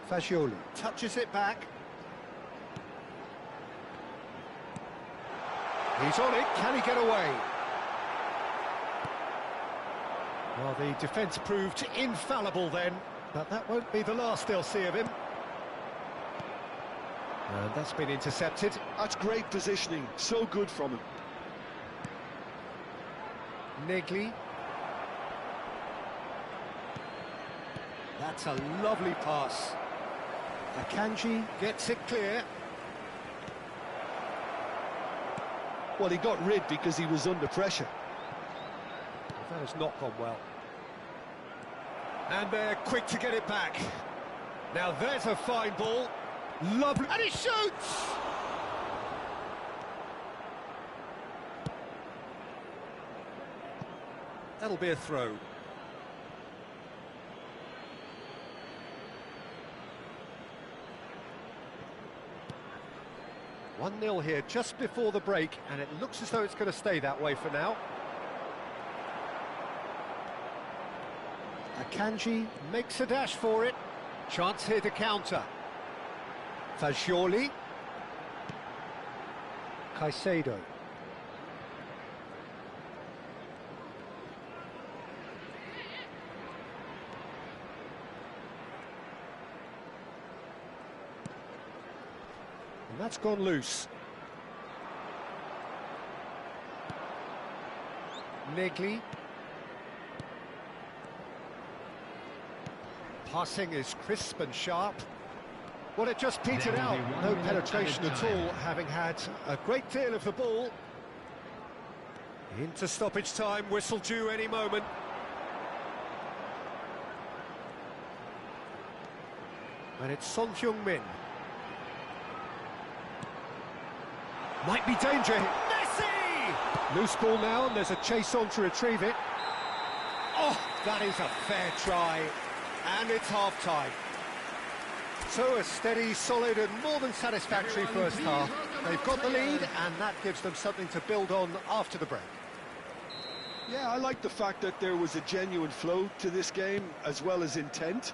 Fagioli touches it back. He's on it, can he get away? Well, the defence proved infallible then, but that won't be the last they'll see of him. And that's been intercepted.
That's great positioning, so good from him.
Negli. That's a lovely pass. Akanji gets it clear.
Well, he got rid because he was under pressure.
That has not gone well. And they're quick to get it back. Now there's a fine ball. Lovely. And he shoots! That'll be a throw. One 0 here just before the break, and it looks as though it's going to stay that way for now. Akanji makes a dash for it. Chance here to counter. Fagioli. Caicedo. And that's gone loose. Negli. Passing is crisp and sharp. Well, it just petered out. No penetration at all, having had a great deal of the ball. Into stoppage time, whistle due any moment. And it's Son Heung-min. Might be danger. Messi! Loose ball now, and there's a chase on to retrieve it. Oh, that is a fair try. And it's half-time. So a steady, solid and more than satisfactory first half. They've got the lead, and that gives them something to build on after the break.
Yeah, I like the fact that there was a genuine flow to this game, as well as intent.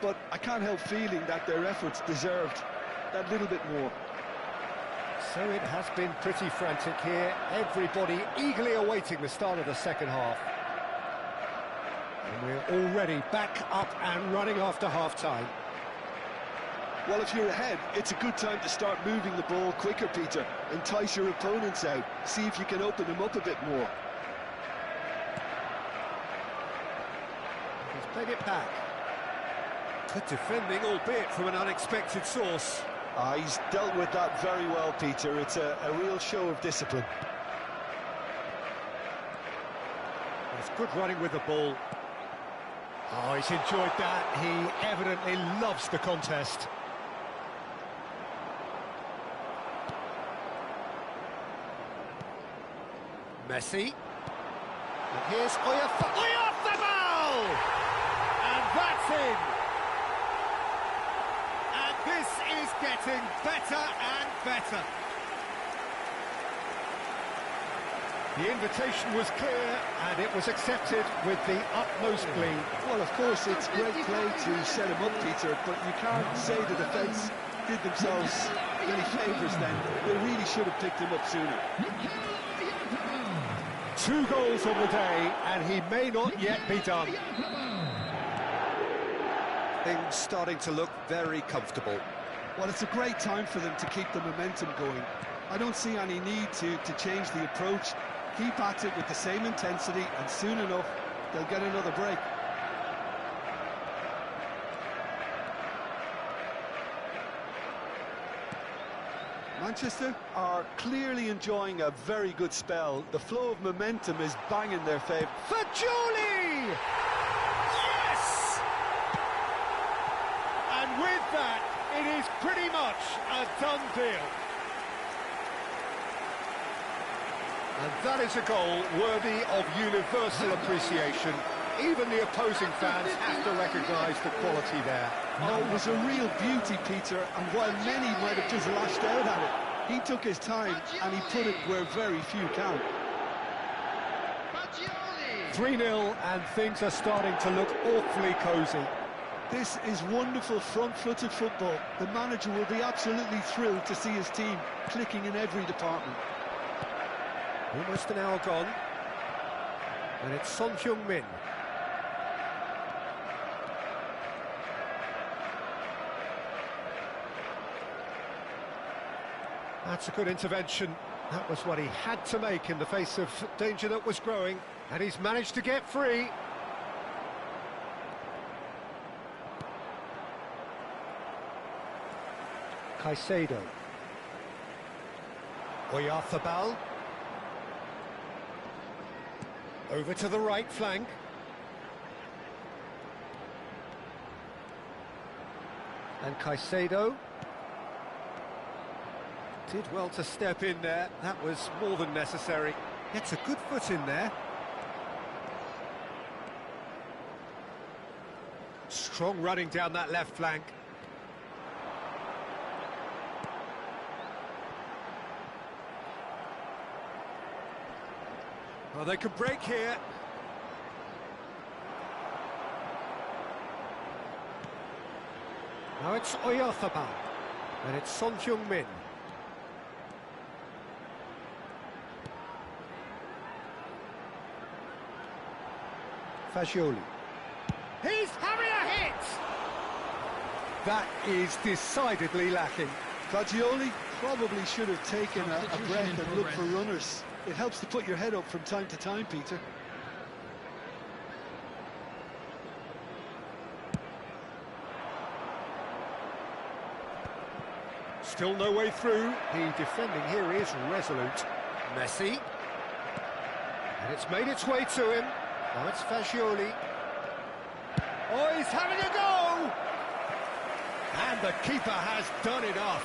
But I can't help feeling that their efforts deserved that little bit more.
So it has been pretty frantic here. Everybody eagerly awaiting the start of the second half. And we're already back up and running after half-time.
Well, if you're ahead, it's a good time to start moving the ball quicker, Peter. Entice your opponents out. See if you can open them up a bit more.
He's played it back. Good defending, albeit from an unexpected source.
He's dealt with that very well, Peter. It's a real show of discipline.
It's good running with the ball. Oh, he's enjoyed that. He evidently loves the contest. Messi. And here's Oyarzabal! And that's in! And this is getting better and better. The invitation was clear, and it was accepted with the utmost glee.
Well, of course, it's great play to set him up, Peter, but you can't say the defence did themselves any favours then. They really should have picked him up sooner.
2 goals on the day, and he may not yet be done. Things starting to look very comfortable.
Well, it's a great time for them to keep the momentum going. I don't see any need to change the approach. Keep at it with the same intensity, and soon enough, they'll get another break. Manchester are clearly enjoying a very good spell. The flow of momentum is banging their favour.
Fagioli! Yes! And with that, it is pretty much a done deal. And that is a goal worthy of universal appreciation. Even the opposing fans have to recognise the quality there.
Oh, it was a real beauty, Peter, and while many might have just lashed out at it, he took his time and he put it where very few can.
3-0, and things are starting to look awfully cosy.
This is wonderful front-footed football. The manager will be absolutely thrilled to see his team clicking in every department.
Almost an hour gone, and it's Son Heung-min. That's a good intervention. That was what he had to make in the face of danger that was growing, and he's managed to get free. Caicedo. Oyarzabal. Over to the right flank. And Caicedo did well to step in there. That was more than necessary. Gets a good foot in there. Strong running down that left flank. Well, they could break here. Now it's Oyarzabal, and it's Son Heung-min. Fagioli. He's having a hit! That is decidedly lacking.
Fagioli probably should have taken a breath and looked for runners. It helps to put your head up from time to time, Peter.
Still no way through. The defending here is resolute. Messi. And it's made its way to him. Now it's Fagioli. Oh, he's having a go! And the keeper has done enough.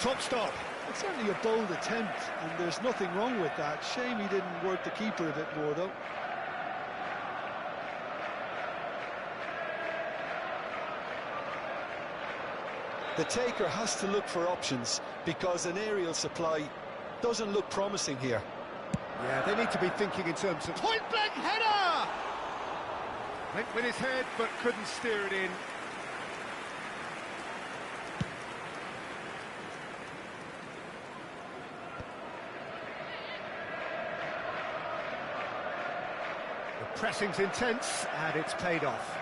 Top stop.
It's certainly a bold attempt, and there's nothing wrong with that. Shame he didn't work the keeper a bit more, though. The taker has to look for options, because an aerial supply doesn't look promising here.
Yeah, they need to be thinking in terms of point-blank header! Went with his head, but couldn't steer it in. The pressing's intense, and it's paid off.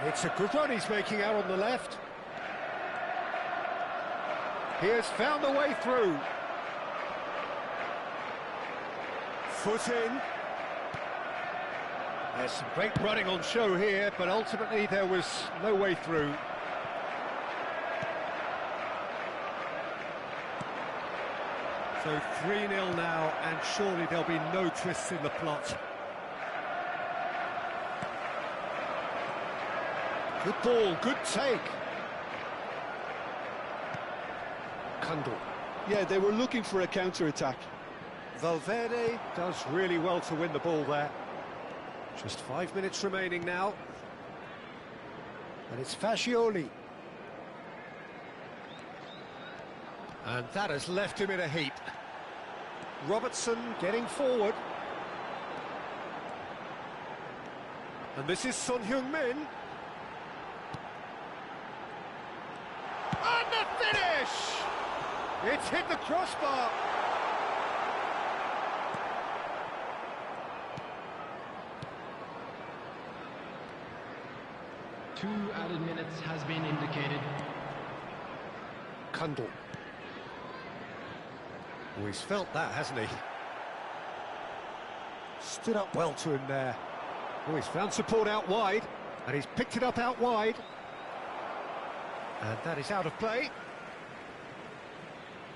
It's a good run he's making out on the left. He has found a way through. Foot in. There's some great running on show here, but ultimately there was no way through. So 3-0 now, and surely there'll be no twists in the plot. Good ball, good take. Kundal.
Yeah, they were looking for a counter-attack.
Valverde does really well to win the ball there. Just 5 minutes remaining now. And it's Fascioli. And that has left him in a heap. Robertson getting forward. And this is Son Heung-min. And the finish! It's hit the crossbar.
Two added minutes has been indicated.
Kundal. Oh, he's felt that, hasn't he? Stood up well to him there. Oh, he's found support out wide, and he's picked it up out wide. And that is out of play.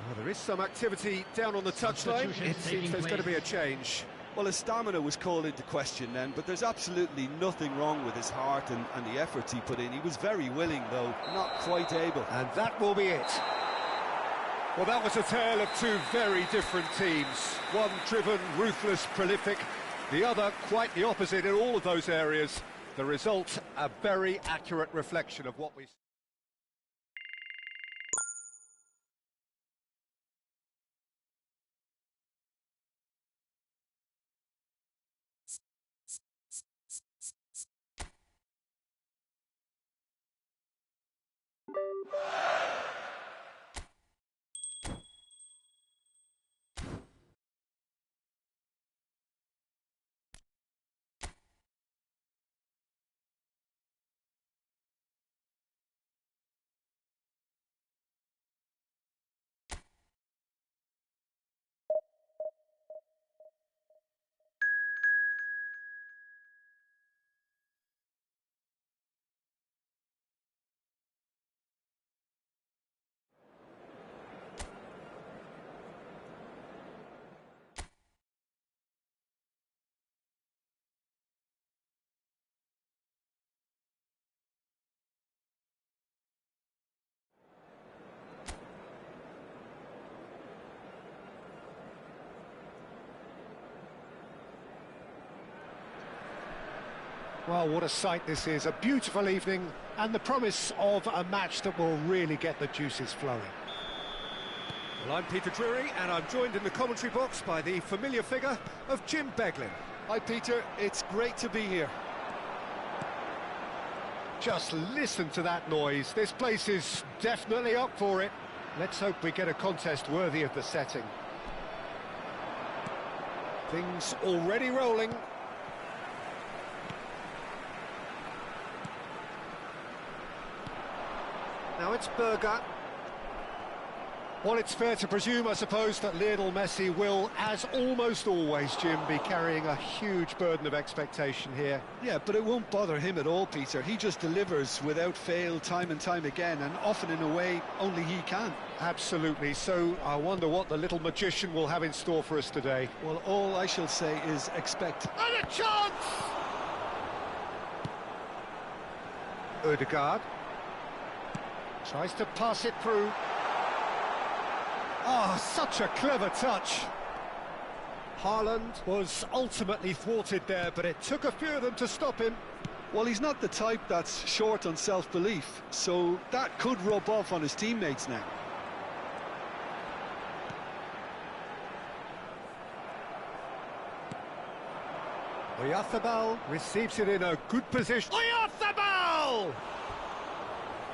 Oh, there is some activity down on the touchline. It seems there's going to be a change.
Well, his stamina was called into question then, but there's absolutely nothing wrong with his heart and the efforts he put in. He was very willing, though, not quite able.
And that will be it. Well, that was a tale of two very different teams. One driven, ruthless, prolific. The other quite the opposite in all of those areas. The result, a very accurate reflection of what we... Well, what a sight this is. A beautiful evening and the promise of a match that will really get the juices flowing. Well, I'm Peter Drury, and I'm joined in the commentary box by the familiar figure of Jim Beglin.
Hi, Peter. It's great to be here.
Just listen to that noise. This place is definitely up for it. Let's hope we get a contest worthy of the setting. Things already rolling. Now it's Berger. Well, it's fair to presume, I suppose, that Lionel Messi will, as almost always, Jim, be carrying a huge burden of expectation here.
Yeah, but it won't bother him at all, Peter. He just delivers without fail time and time again, and often in a way only he can.
Absolutely. So I wonder what the little magician will have in store for us today.
Well, all I shall say is expect...
And a chance! Ødegaard tries to pass it through. Ah, such a clever touch. Haaland was ultimately thwarted there, but it took a few of them to stop him.
Well, he's not the type that's short on self-belief, so that could rub off on his teammates now.
Oyarzabal receives it in a good position. Oyarzabal!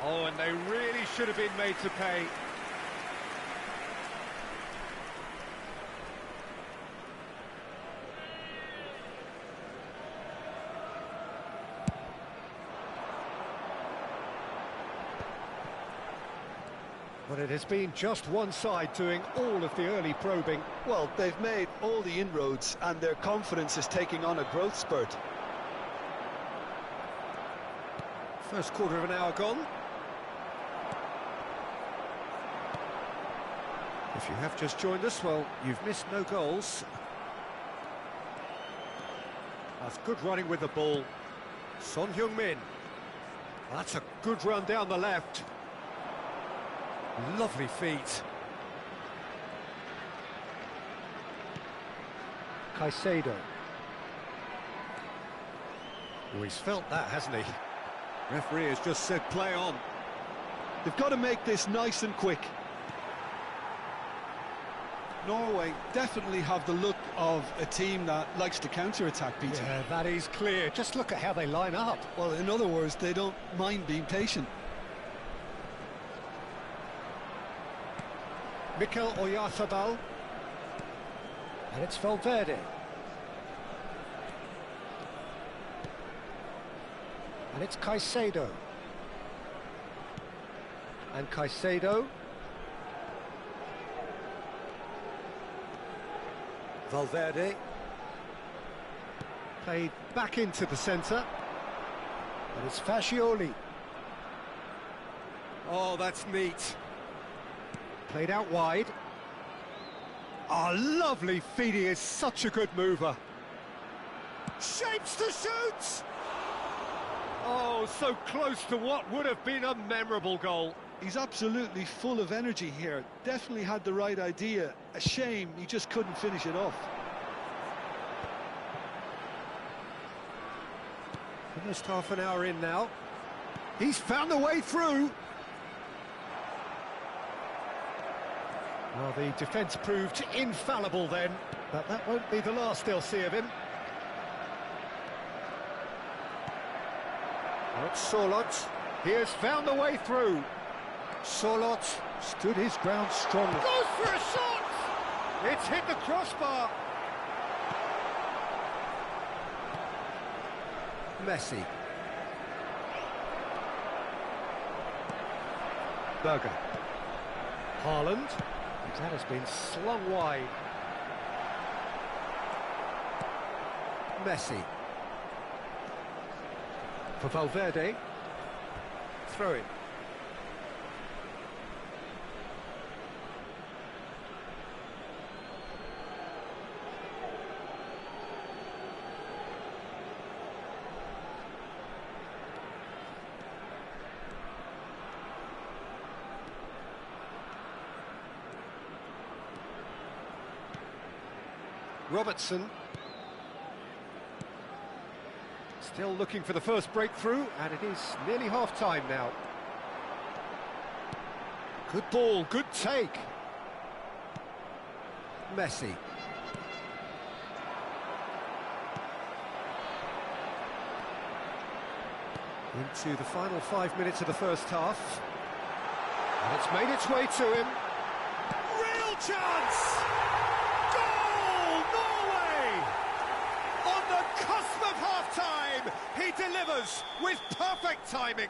Oh, and they really should have been made to pay. But it has been just one side doing all of the early probing.
Well, they've made all the inroads and their confidence is taking on a growth spurt.
First quarter of an hour gone. If you have just joined us, well, you've missed no goals. That's good running with the ball. Son Heung-min. That's a good run down the left. Lovely feet. Caicedo. Oh, he's felt that, hasn't he? Referee has just said play on.
They've got to make this nice and quick. Norway definitely have the look of a team that likes to counter-attack, Peter.
Yeah, that is clear. Just look at how they line up.
Well, in other words, they don't mind being patient.
Mikel Oyarzabal. And it's Valverde. And it's Caicedo. And Caicedo. Valverde. Played back into the centre. And it's Fascioli. Oh, that's neat. Played out wide. Oh, lovely feet. He is such a good mover. Shapes to shoot! Oh, so close to what would have been a memorable goal.
He's absolutely full of energy here. Definitely had the right idea. A shame he just couldn't finish it off.
Almost half an hour in now. He's found a way through. Well, the defence proved infallible then, but that won't be the last they'll see of him. That's Solot. He has found a way through. Solot stood his ground strongly. Goes for a shot! It's hit the crossbar. Messi. Berger. Haaland. That has been slung wide. Messi. For Valverde. Throw it. Robertson. Still looking for the first breakthrough, and it is nearly half-time now. Good ball, good take. Messi. Into the final 5 minutes of the first half. And it's made its way to him. Real chance! Cusp of half-time, he delivers with perfect timing.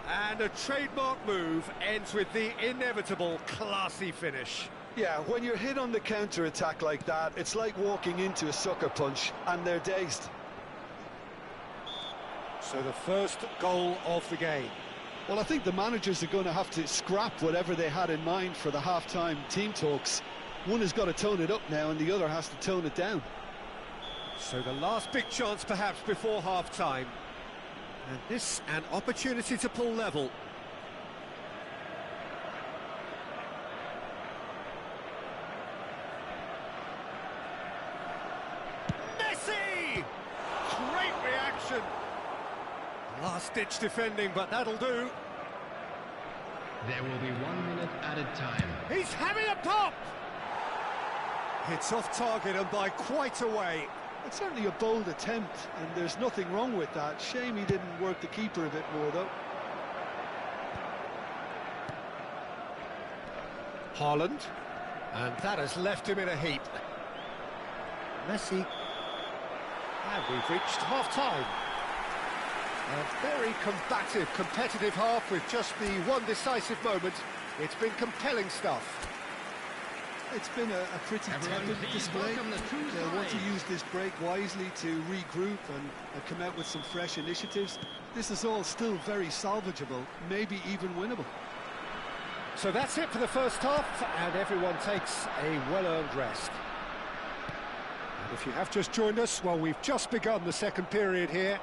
And a trademark move ends with the inevitable classy finish.
Yeah, when you're hit on the counter-attack like that, it's like walking into a sucker punch, and they're dazed.
So the first goal of the game.
Well, I think the managers are going to have to scrap whatever they had in mind for the half-time team talks. One has got to tone it up now, and the other has to tone it down.
So the last big chance perhaps before half-time. And this an opportunity to pull level. Last-ditch defending, but that'll do.
There will be 1 minute added time.
He's having a pop! It's off target and by quite a way.
It's certainly a bold attempt, and there's nothing wrong with that. Shame he didn't work the keeper a bit more, though.
Haaland, and that has left him in a heap. Messi, and we've reached half-time. A very combative, competitive half with just the one decisive moment. It's been compelling stuff.
It's been a pretty tepid display. They'll want to use this break wisely to regroup and come out with some fresh initiatives. This is all still very salvageable, maybe even winnable.
So that's it for the first half, and everyone takes a well-earned rest. And if you have just joined us, well, we've just begun the second period here.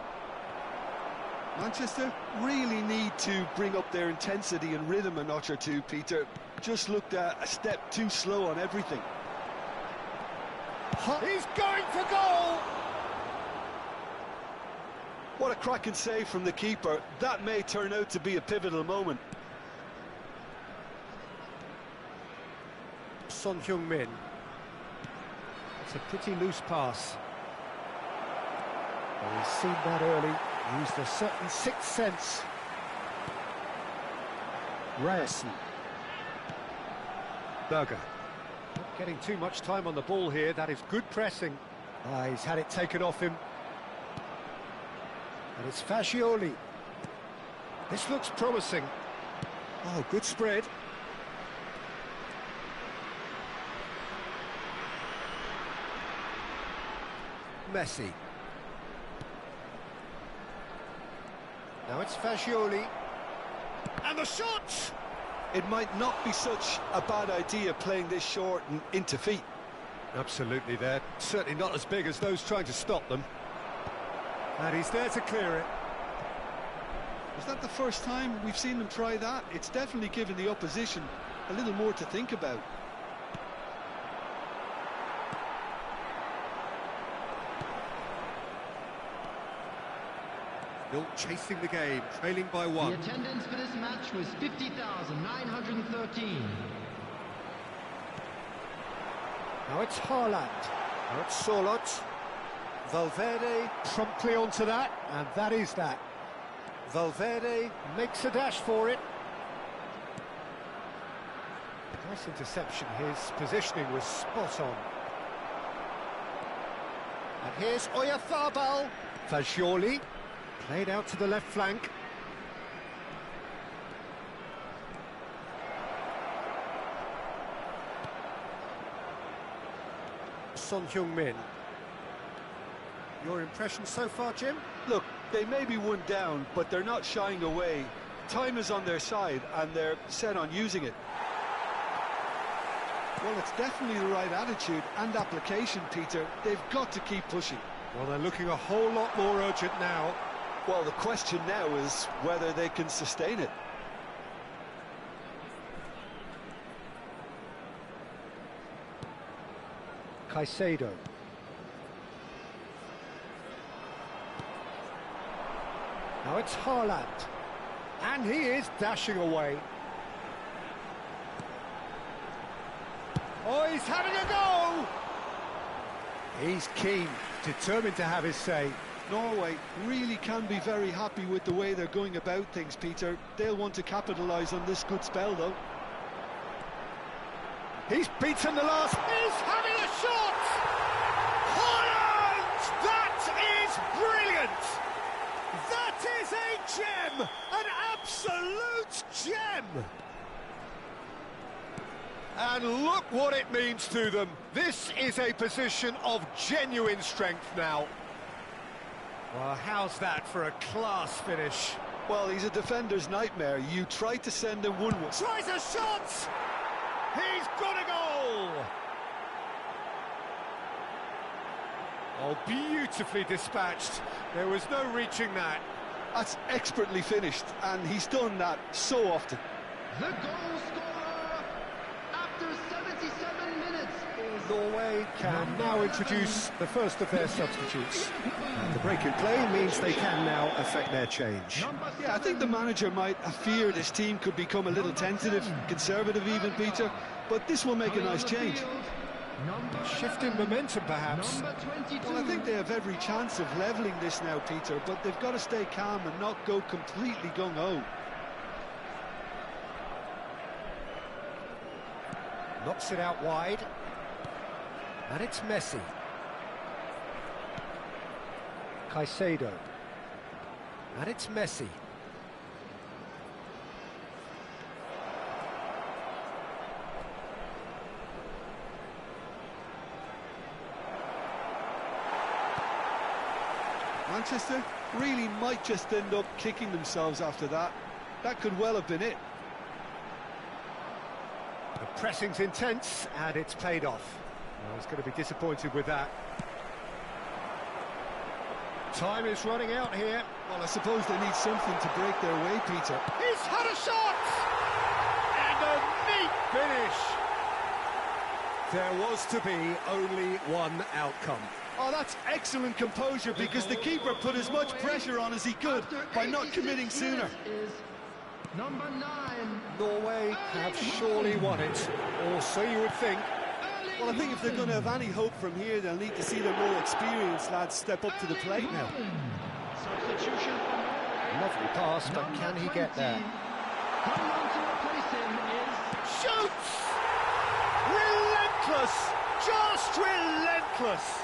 Manchester really need to bring up their intensity and rhythm a notch or two, Peter. Just looked a step too slow on everything.
He's going for goal!
What a cracking save from the keeper. That may turn out to be a pivotal moment.
Son Heung-min. It's a pretty loose pass. Well, he's seen that early, used a certain sixth sense. Ryerson. Berger. Not getting too much time on the ball here, that is good pressing. He's had it taken off him. And it's Fascioli. This looks promising. Oh, good spread. Messi. Now it's Fascioli. And the shot!
It might not be such a bad idea playing this short and into feet.
Absolutely, they're certainly not as big as those trying to stop them. And he's there to clear it.
Is that the first time we've seen them try that? It's definitely given the opposition a little more to think about.
Still chasing the game, trailing by one.
The attendance for this match was 50,913.
Now it's Haaland. Now it's Solot. Valverde promptly onto that, and that is that. Valverde makes a dash for it. Nice interception, his positioning was spot on. And here's Oyarzabal. Fascioli. Played out to the left flank. Son Heung-min. Your impression so far, Jim?
Look, they may be one down, but they're not shying away. Time is on their side, and they're set on using it. Well, it's definitely the right attitude and application, Peter. They've got to keep pushing.
Well, they're looking a whole lot more urgent now.
Well, the question now is whether they can sustain it.
Caicedo. Now it's Haaland. And he is dashing away. Oh, he's having a go! He's keen, determined to have his say.
Norway really can be very happy with the way they're going about things, Peter. They'll want to capitalise on this good spell, though.
He's beaten the last. He's having a shot! Haaland! That is brilliant! That is a gem! An absolute gem! And look what it means to them. This is a position of genuine strength now. Well, how's that for a class finish?
Well, he's a defender's nightmare. You try to send him one way.
Tries a shot! He's got a goal! Oh, beautifully dispatched. There was no reaching that.
That's expertly finished, and he's done that so often.
The goal scorer after 77 minutes is
Norway can now introduce the first of their substitutes. And the break in play means they can now affect their change.
Yeah, I think the manager might have feared his team could become a little tentative, conservative even, Peter, but this will make a nice change.
Shift in momentum, perhaps.
Well, I think they have every chance of levelling this now, Peter, but they've got to stay calm and not go completely gung-ho.
Knocks it out wide. And it's Messi. Caicedo. And it's Messi.
Manchester really might just end up kicking themselves after that. That could well have been it.
The pressing's intense, and it's paid off. Well, he's going to be disappointed with that. Time is running out here.
Well, I suppose they need something to break their way, Peter.
He's had a shot! And a neat finish! There was to be only one outcome.
Oh, that's excellent composure, because the keeper put as much pressure on as he could by not committing sooner.
Number 9.
Norway have surely won it, or so you would think.
Well, I think if they're going to have any hope from here, they'll need to see their more experienced lads step up to the plate now.
Substitution for Norway.
Lovely pass, but can he get there?
Coming on to replace him is...
Shoots! Relentless! Just relentless!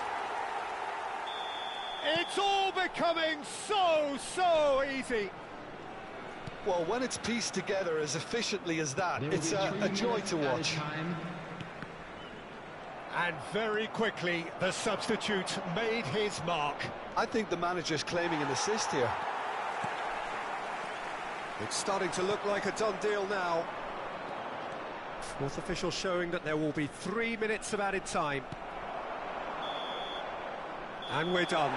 It's all becoming so easy.
Well, when it's pieced together as efficiently as that, it's a joy to watch.
And very quickly, the substitute made his mark.
I think the manager's claiming an assist here.
It's starting to look like a done deal now. Fourth official showing that there will be 3 minutes of added time. And we're done.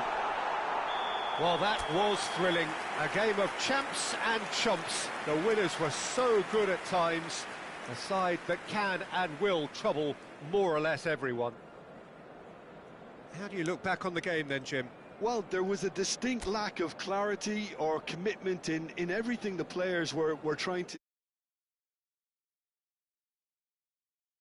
Well, that was thrilling. A game of champs and chumps. The winners were so good at times. A side that can and will trouble more or less everyone. How do you look back on the game then, Jim?
Well, there was a distinct lack of clarity or commitment in everything the players were trying to...